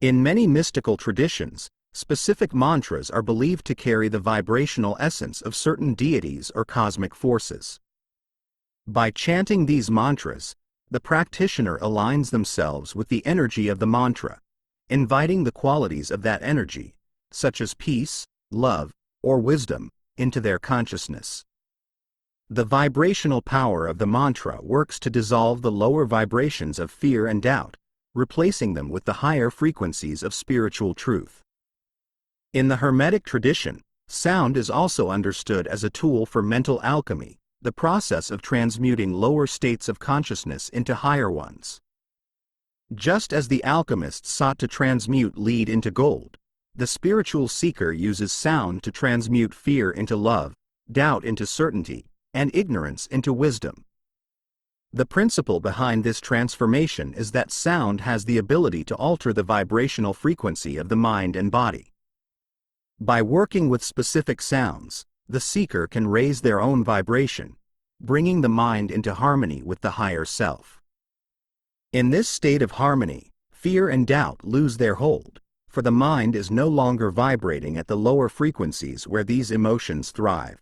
In many mystical traditions, specific mantras are believed to carry the vibrational essence of certain deities or cosmic forces. By chanting these mantras, the practitioner aligns themselves with the energy of the mantra, inviting the qualities of that energy, such as peace, love, or wisdom, into their consciousness. The vibrational power of the mantra works to dissolve the lower vibrations of fear and doubt, replacing them with the higher frequencies of spiritual truth. In the Hermetic tradition, sound is also understood as a tool for mental alchemy, the process of transmuting lower states of consciousness into higher ones. Just as the alchemists sought to transmute lead into gold, the spiritual seeker uses sound to transmute fear into love, doubt into certainty, and ignorance into wisdom. The principle behind this transformation is that sound has the ability to alter the vibrational frequency of the mind and body. By working with specific sounds, the seeker can raise their own vibration, bringing the mind into harmony with the higher self. In this state of harmony, fear and doubt lose their hold, for the mind is no longer vibrating at the lower frequencies where these emotions thrive.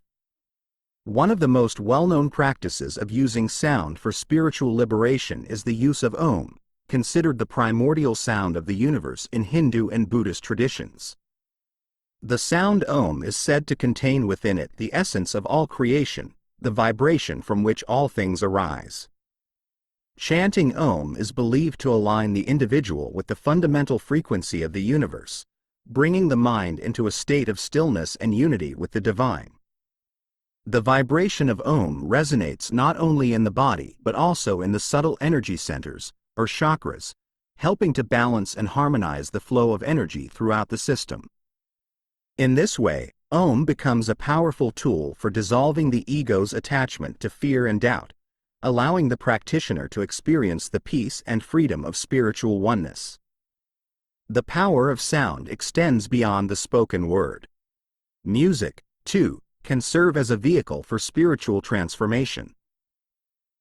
One of the most well-known practices of using sound for spiritual liberation is the use of Om, considered the primordial sound of the universe in Hindu and Buddhist traditions. The sound Om is said to contain within it the essence of all creation, the vibration from which all things arise. Chanting Om is believed to align the individual with the fundamental frequency of the universe, bringing the mind into a state of stillness and unity with the divine. The vibration of Om resonates not only in the body but also in the subtle energy centers, or chakras, helping to balance and harmonize the flow of energy throughout the system. In this way, Om becomes a powerful tool for dissolving the ego's attachment to fear and doubt, allowing the practitioner to experience the peace and freedom of spiritual oneness. The power of sound extends beyond the spoken word. Music, too, can serve as a vehicle for spiritual transformation.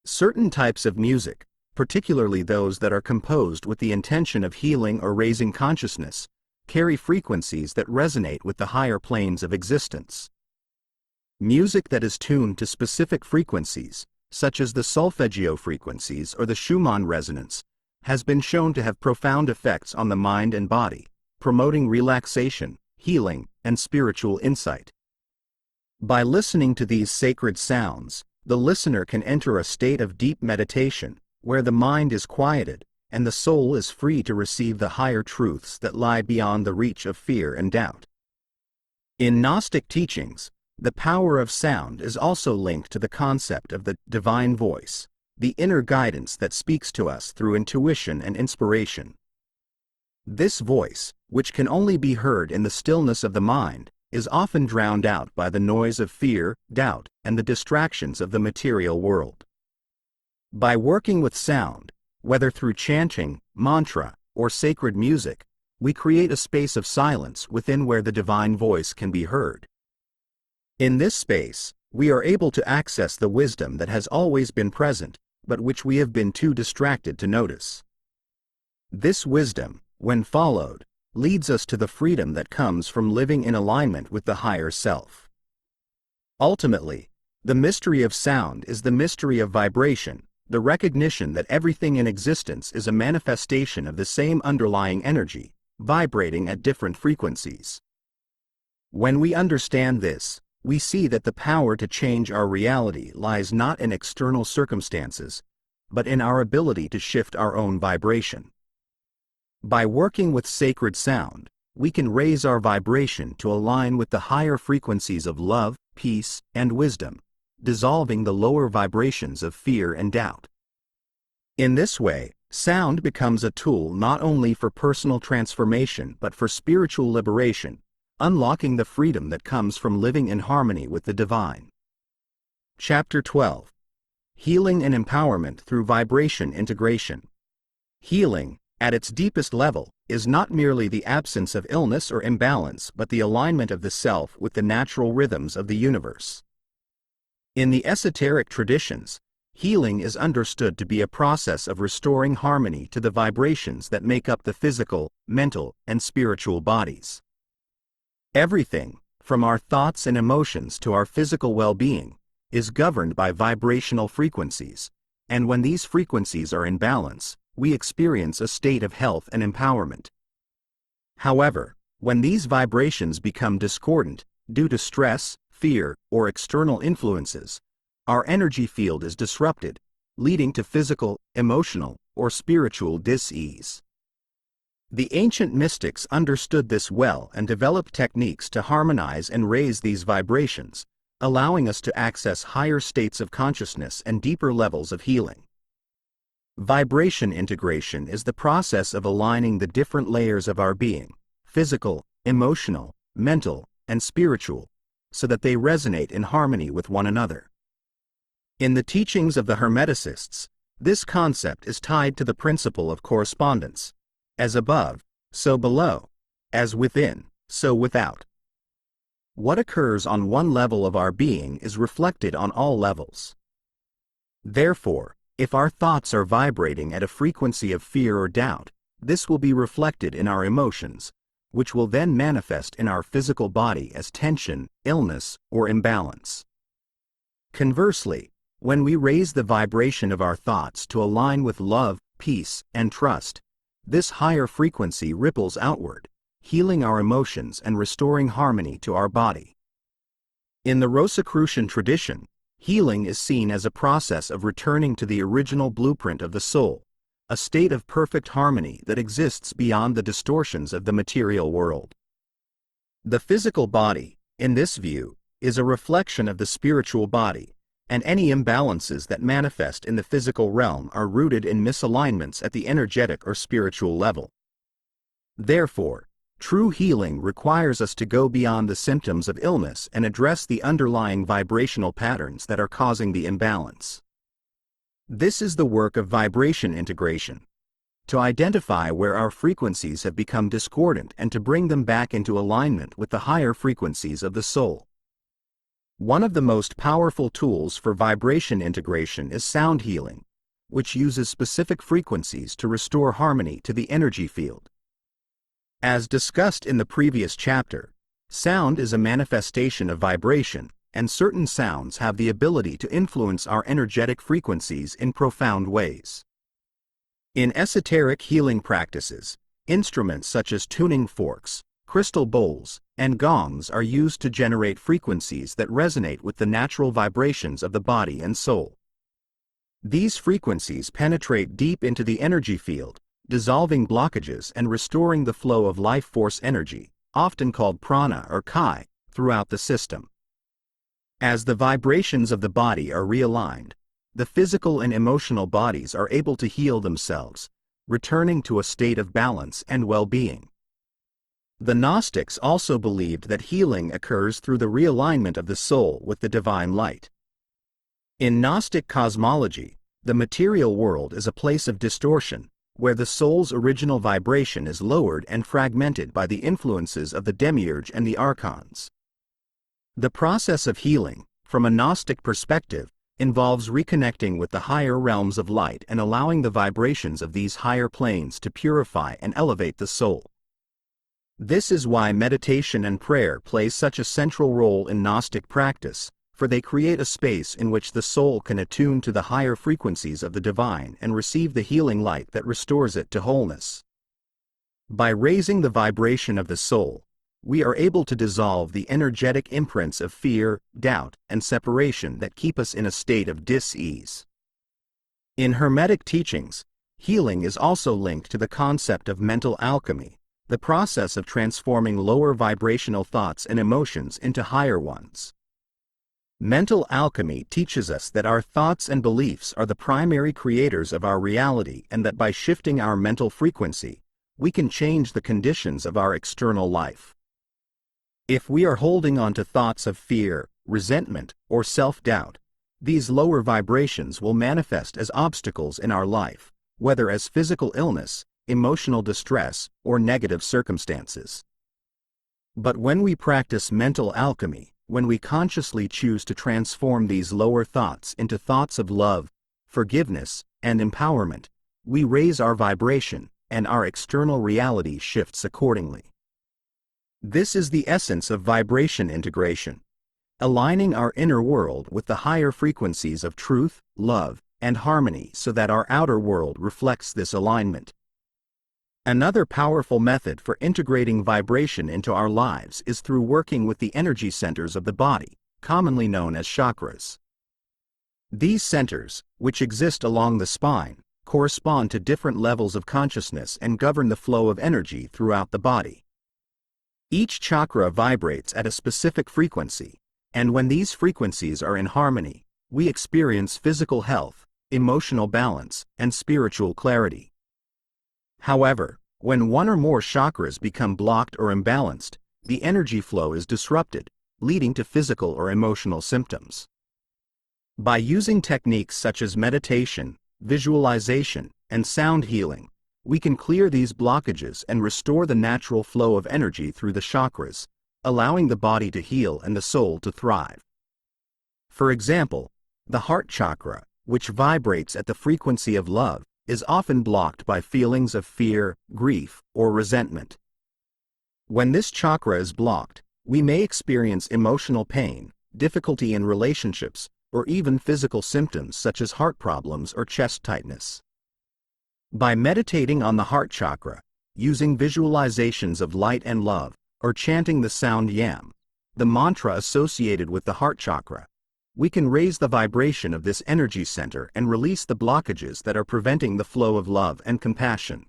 Certain types of music, particularly those that are composed with the intention of healing or raising consciousness, carry frequencies that resonate with the higher planes of existence. Music that is tuned to specific frequencies, such as the solfeggio frequencies or the Schumann resonance, has been shown to have profound effects on the mind and body, promoting relaxation, healing, and spiritual insight. By listening to these sacred sounds, the listener can enter a state of deep meditation, where the mind is quieted, and the soul is free to receive the higher truths that lie beyond the reach of fear and doubt. In Gnostic teachings, the power of sound is also linked to the concept of the divine voice, the inner guidance that speaks to us through intuition and inspiration. This voice, which can only be heard in the stillness of the mind, is often drowned out by the noise of fear, doubt, and the distractions of the material world. By working with sound, whether through chanting, mantra, or sacred music, we create a space of silence within where the divine voice can be heard. In this space, we are able to access the wisdom that has always been present, but which we have been too distracted to notice. This wisdom, when followed, leads us to the freedom that comes from living in alignment with the higher self. Ultimately, the mystery of sound is the mystery of vibration, the recognition that everything in existence is a manifestation of the same underlying energy, vibrating at different frequencies. When we understand this, we see that the power to change our reality lies not in external circumstances, but in our ability to shift our own vibration. By working with sacred sound, we can raise our vibration to align with the higher frequencies of love, peace, and wisdom, dissolving the lower vibrations of fear and doubt. In this way, sound becomes a tool not only for personal transformation but for spiritual liberation, unlocking the freedom that comes from living in harmony with the divine. Chapter 12. Healing and Empowerment Through Vibration Integration. Healing, at its deepest level, is not merely the absence of illness or imbalance but the alignment of the self with the natural rhythms of the universe. In the esoteric traditions, healing is understood to be a process of restoring harmony to the vibrations that make up the physical, mental, and spiritual bodies. Everything, from our thoughts and emotions to our physical well-being, is governed by vibrational frequencies, and when these frequencies are in balance, we experience a state of health and empowerment. However, when these vibrations become discordant, due to stress, fear, or external influences, our energy field is disrupted, leading to physical, emotional, or spiritual dis-ease. The ancient mystics understood this well and developed techniques to harmonize and raise these vibrations, allowing us to access higher states of consciousness and deeper levels of healing. Vibration integration is the process of aligning the different layers of our being, physical, emotional, mental, and spiritual, so that they resonate in harmony with one another. In the teachings of the Hermeticists, this concept is tied to the principle of correspondence, as above, so below, as within, so without. What occurs on one level of our being is reflected on all levels. Therefore, if our thoughts are vibrating at a frequency of fear or doubt, this will be reflected in our emotions, which will then manifest in our physical body as tension, illness, or imbalance. Conversely, when we raise the vibration of our thoughts to align with love, peace, and trust, this higher frequency ripples outward, healing our emotions and restoring harmony to our body. In the Rosicrucian tradition, healing is seen as a process of returning to the original blueprint of the soul, a state of perfect harmony that exists beyond the distortions of the material world. The physical body, in this view, is a reflection of the spiritual body, and any imbalances that manifest in the physical realm are rooted in misalignments at the energetic or spiritual level. Therefore, True healing requires us to go beyond the symptoms of illness and address the underlying vibrational patterns that are causing the imbalance. This is the work of vibration integration, to identify where our frequencies have become discordant and to bring them back into alignment with the higher frequencies of the soul. One of the most powerful tools for vibration integration is sound healing, which uses specific frequencies to restore harmony to the energy field. As discussed in the previous chapter, sound is a manifestation of vibration, and certain sounds have the ability to influence our energetic frequencies in profound ways. In esoteric healing practices, instruments such as tuning forks, crystal bowls, and gongs are used to generate frequencies that resonate with the natural vibrations of the body and soul. These frequencies penetrate deep into the energy field, dissolving blockages and restoring the flow of life force energy, often called prana or chi, throughout the system. As the vibrations of the body are realigned, the physical and emotional bodies are able to heal themselves, returning to a state of balance and well-being. The Gnostics also believed that healing occurs through the realignment of the soul with the divine light. In Gnostic cosmology, the material world is a place of distortion, where the soul's original vibration is lowered and fragmented by the influences of the demiurge and the archons. The process of healing, from a Gnostic perspective, involves reconnecting with the higher realms of light and allowing the vibrations of these higher planes to purify and elevate the soul. This is why meditation and prayer play such a central role in Gnostic practice, for they create a space in which the soul can attune to the higher frequencies of the divine and receive the healing light that restores it to wholeness. By raising the vibration of the soul, we are able to dissolve the energetic imprints of fear, doubt, and separation that keep us in a state of dis-ease. In Hermetic teachings, healing is also linked to the concept of mental alchemy, the process of transforming lower vibrational thoughts and emotions into higher ones. Mental alchemy teaches us that our thoughts and beliefs are the primary creators of our reality and that by shifting our mental frequency, we can change the conditions of our external life. If we are holding on to thoughts of fear, resentment, or self-doubt, these lower vibrations will manifest as obstacles in our life, whether as physical illness, emotional distress, or negative circumstances. But when we practice mental alchemy, when we consciously choose to transform these lower thoughts into thoughts of love, forgiveness, and empowerment, we raise our vibration, and our external reality shifts accordingly. This is the essence of vibration integration, aligning our inner world with the higher frequencies of truth, love, and harmony so that our outer world reflects this alignment. Another powerful method for integrating vibration into our lives is through working with the energy centers of the body, commonly known as chakras. These centers, which exist along the spine, correspond to different levels of consciousness and govern the flow of energy throughout the body. Each chakra vibrates at a specific frequency, and when these frequencies are in harmony, we experience physical health, emotional balance, and spiritual clarity. However, when one or more chakras become blocked or imbalanced, the energy flow is disrupted, leading to physical or emotional symptoms. By using techniques such as meditation, visualization, and sound healing, we can clear these blockages and restore the natural flow of energy through the chakras, allowing the body to heal and the soul to thrive. For example, the heart chakra, which vibrates at the frequency of love, is often blocked by feelings of fear, grief, or resentment. When this chakra is blocked, we may experience emotional pain, difficulty in relationships, or even physical symptoms such as heart problems or chest tightness. By meditating on the heart chakra, using visualizations of light and love, or chanting the sound yam, the mantra associated with the heart chakra, we can raise the vibration of this energy center and release the blockages that are preventing the flow of love and compassion.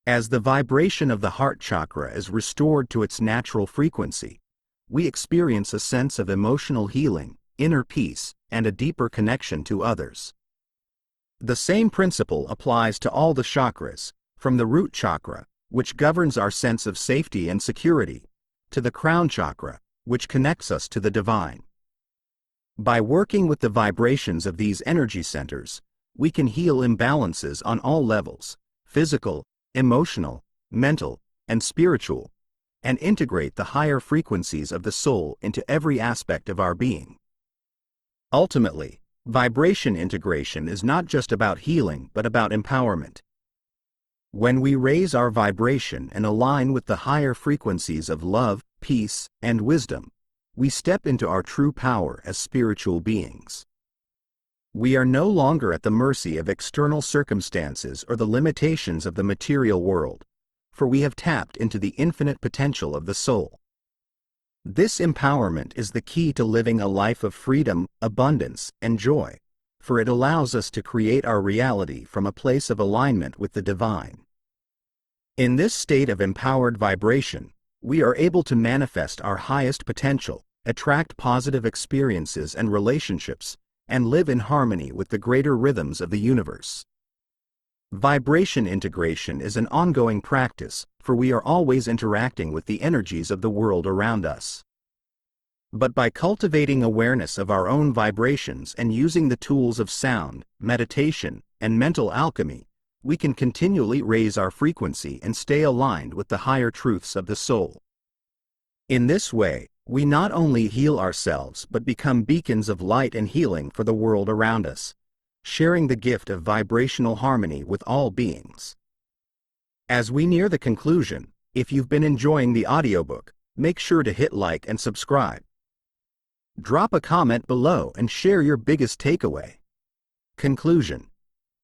As the vibration of the heart chakra is restored to its natural frequency, we experience a sense of emotional healing, inner peace, and a deeper connection to others. The same principle applies to all the chakras, from the root chakra, which governs our sense of safety and security, to the crown chakra, which connects us to the divine. By working with the vibrations of these energy centers, we can heal imbalances on all levels: physical, emotional, mental, and spiritual, and integrate the higher frequencies of the soul into every aspect of our being. Ultimately, vibration integration is not just about healing but about empowerment. When we raise our vibration and align with the higher frequencies of love, peace, and wisdom, we step into our true power as spiritual beings. We are no longer at the mercy of external circumstances or the limitations of the material world, for we have tapped into the infinite potential of the soul. This empowerment is the key to living a life of freedom, abundance, and joy, for it allows us to create our reality from a place of alignment with the divine. In this state of empowered vibration, we are able to manifest our highest potential, attract positive experiences and relationships, and live in harmony with the greater rhythms of the universe. Vibration integration is an ongoing practice, for we are always interacting with the energies of the world around us. But by cultivating awareness of our own vibrations and using the tools of sound, meditation, and mental alchemy, we can continually raise our frequency and stay aligned with the higher truths of the soul. In this way, we not only heal ourselves but become beacons of light and healing for the world around us, sharing the gift of vibrational harmony with all beings. As we near the conclusion, if you've been enjoying the audiobook, make sure to hit like and subscribe. Drop a comment below and share your biggest takeaway. Conclusion: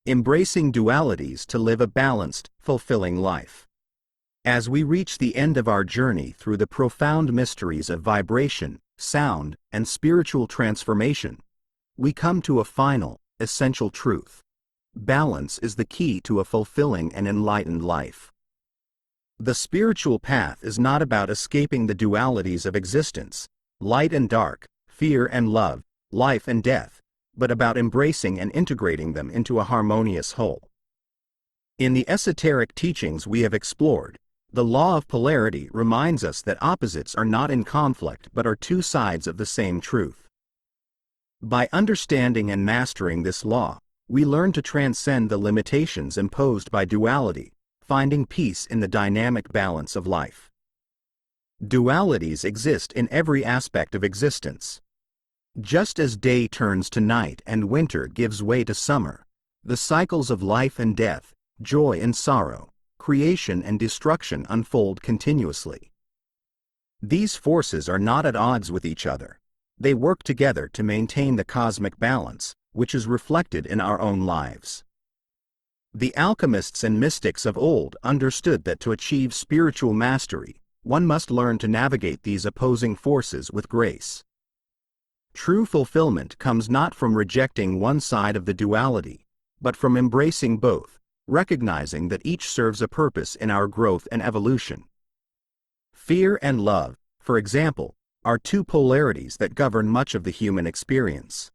embracing dualities to live a balanced, fulfilling life. As we reach the end of our journey through the profound mysteries of vibration, sound, and spiritual transformation, we come to a final, essential truth: balance is the key to a fulfilling and enlightened life. The spiritual path is not about escaping the dualities of existence, light and dark, fear and love, life and death, but about embracing and integrating them into a harmonious whole. In the esoteric teachings we have explored, the law of polarity reminds us that opposites are not in conflict but are two sides of the same truth. By understanding and mastering this law, we learn to transcend the limitations imposed by duality, finding peace in the dynamic balance of life. Dualities exist in every aspect of existence. Just as day turns to night and winter gives way to summer, the cycles of life and death, joy and sorrow, creation and destruction unfold continuously. These forces are not at odds with each other. They work together to maintain the cosmic balance, which is reflected in our own lives. The alchemists and mystics of old understood that to achieve spiritual mastery, one must learn to navigate these opposing forces with grace. True fulfillment comes not from rejecting one side of the duality, but from embracing both, recognizing that each serves a purpose in our growth and evolution. Fear and love, for example, are two polarities that govern much of the human experience.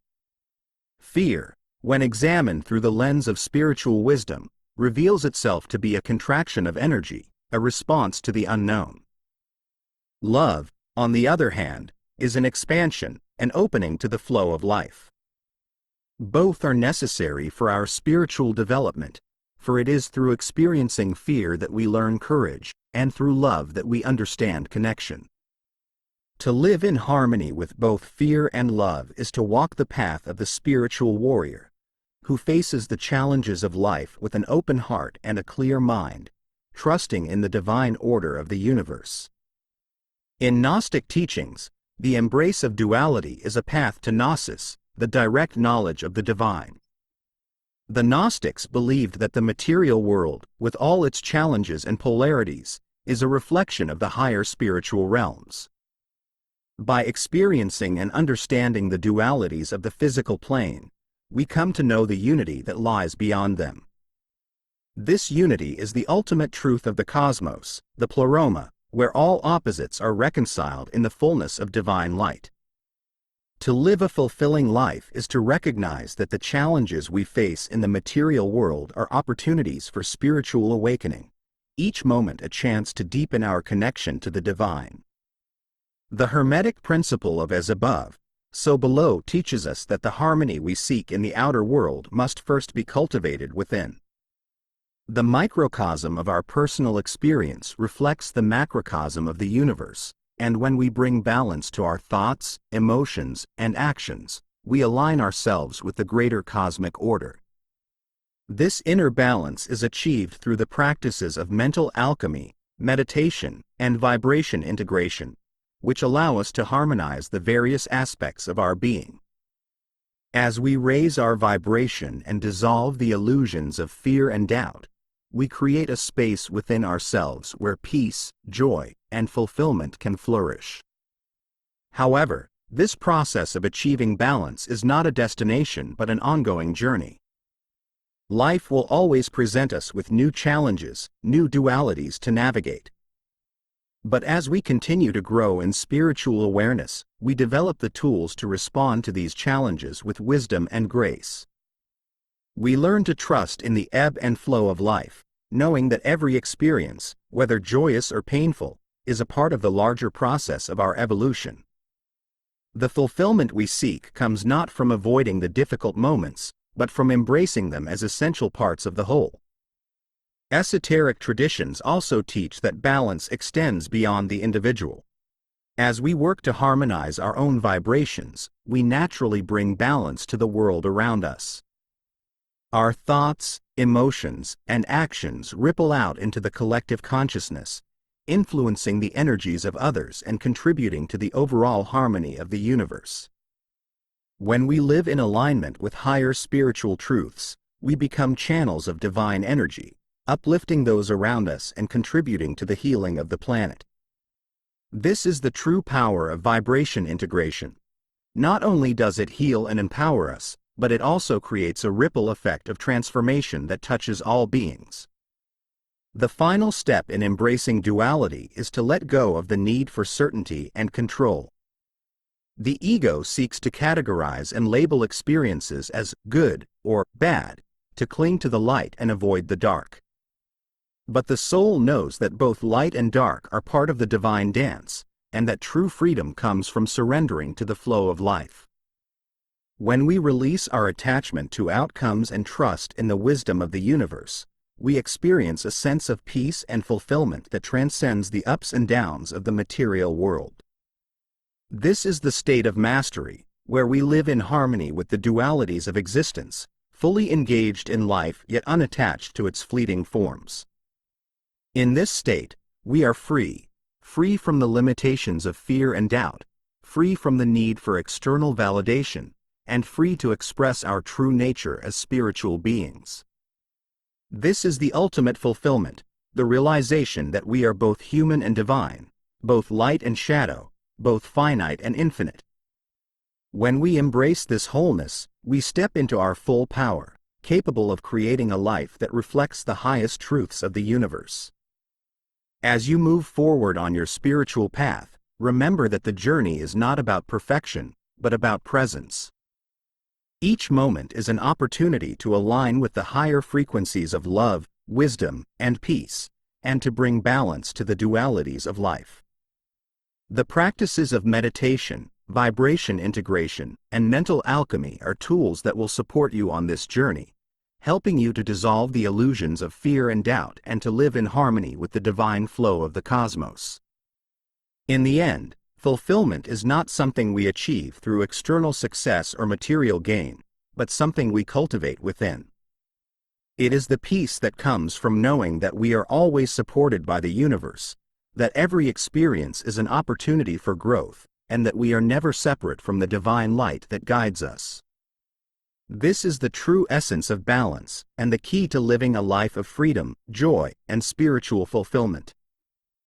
Fear, when examined through the lens of spiritual wisdom, reveals itself to be a contraction of energy, a response to the unknown. Love, on the other hand, is an expansion, an opening to the flow of life. Both are necessary for our spiritual development, for it is through experiencing fear that we learn courage, and through love that we understand connection. To live in harmony with both fear and love is to walk the path of the spiritual warrior, who faces the challenges of life with an open heart and a clear mind, trusting in the divine order of the universe. In Gnostic teachings, the embrace of duality is a path to Nosus, the direct knowledge of the divine. The Gnostics believed that the material world, with all its challenges and polarities, is a reflection of the higher spiritual realms. By experiencing and understanding the dualities of the physical plane, we come to know the unity that lies beyond them. This unity is the ultimate truth of the cosmos, the pleroma, where all opposites are reconciled in the fullness of divine light. To live a fulfilling life is to recognize that the challenges we face in the material world are opportunities for spiritual awakening, each moment a chance to deepen our connection to the divine. The Hermetic principle of as above, so below teaches us that the harmony we seek in the outer world must first be cultivated within. The microcosm of our personal experience reflects the macrocosm of the universe, and when we bring balance to our thoughts, emotions, and actions, we align ourselves with the greater cosmic order. This inner balance is achieved through the practices of mental alchemy, meditation, and vibration integration, which allow us to harmonize the various aspects of our being. As we raise our vibration and dissolve the illusions of fear and doubt, we create a space within ourselves where peace, joy, and fulfillment can flourish. However, this process of achieving balance is not a destination but an ongoing journey. Life will always present us with new challenges, new dualities to navigate. But as we continue to grow in spiritual awareness, we develop the tools to respond to these challenges with wisdom and grace. We learn to trust in the ebb and flow of life, knowing that every experience, whether joyous or painful, is a part of the larger process of our evolution. The fulfillment we seek comes not from avoiding the difficult moments, but from embracing them as essential parts of the whole. Esoteric traditions also teach that balance extends beyond the individual. As we work to harmonize our own vibrations, we naturally bring balance to the world around us. Our thoughts, emotions, and actions ripple out into the collective consciousness, influencing the energies of others and contributing to the overall harmony of the universe. When we live in alignment with higher spiritual truths, we become channels of divine energy, uplifting those around us and contributing to the healing of the planet. This is the true power of vibration integration. Not only does it heal and empower us, but it also creates a ripple effect of transformation that touches all beings. The final step in embracing duality is to let go of the need for certainty and control. The ego seeks to categorize and label experiences as good or bad, to cling to the light and avoid the dark. But the soul knows that both light and dark are part of the divine dance, and that true freedom comes from surrendering to the flow of life. When we release our attachment to outcomes and trust in the wisdom of the universe, we experience a sense of peace and fulfillment that transcends the ups and downs of the material world. This is the state of mastery, where we live in harmony with the dualities of existence, fully engaged in life yet unattached to its fleeting forms. In this state, we are free from the limitations of fear and doubt, free from the need for external validation, and free to express our true nature as spiritual beings. This is the ultimate fulfillment, the realization that we are both human and divine, both light and shadow, both finite and infinite. When we embrace this wholeness, we step into our full power, capable of creating a life that reflects the highest truths of the universe. As you move forward on your spiritual path, remember that the journey is not about perfection, but about presence. Each moment is an opportunity to align with the higher frequencies of love, wisdom, and peace, and to bring balance to the dualities of life. The practices of meditation, vibration integration, and mental alchemy are tools that will support you on this journey, helping you to dissolve the illusions of fear and doubt and to live in harmony with the divine flow of the cosmos. In the end, fulfillment is not something we achieve through external success or material gain, but something we cultivate within. It is the peace that comes from knowing that we are always supported by the universe, that every experience is an opportunity for growth, and that we are never separate from the divine light that guides us. This is the true essence of balance, and the key to living a life of freedom, joy, and spiritual fulfillment.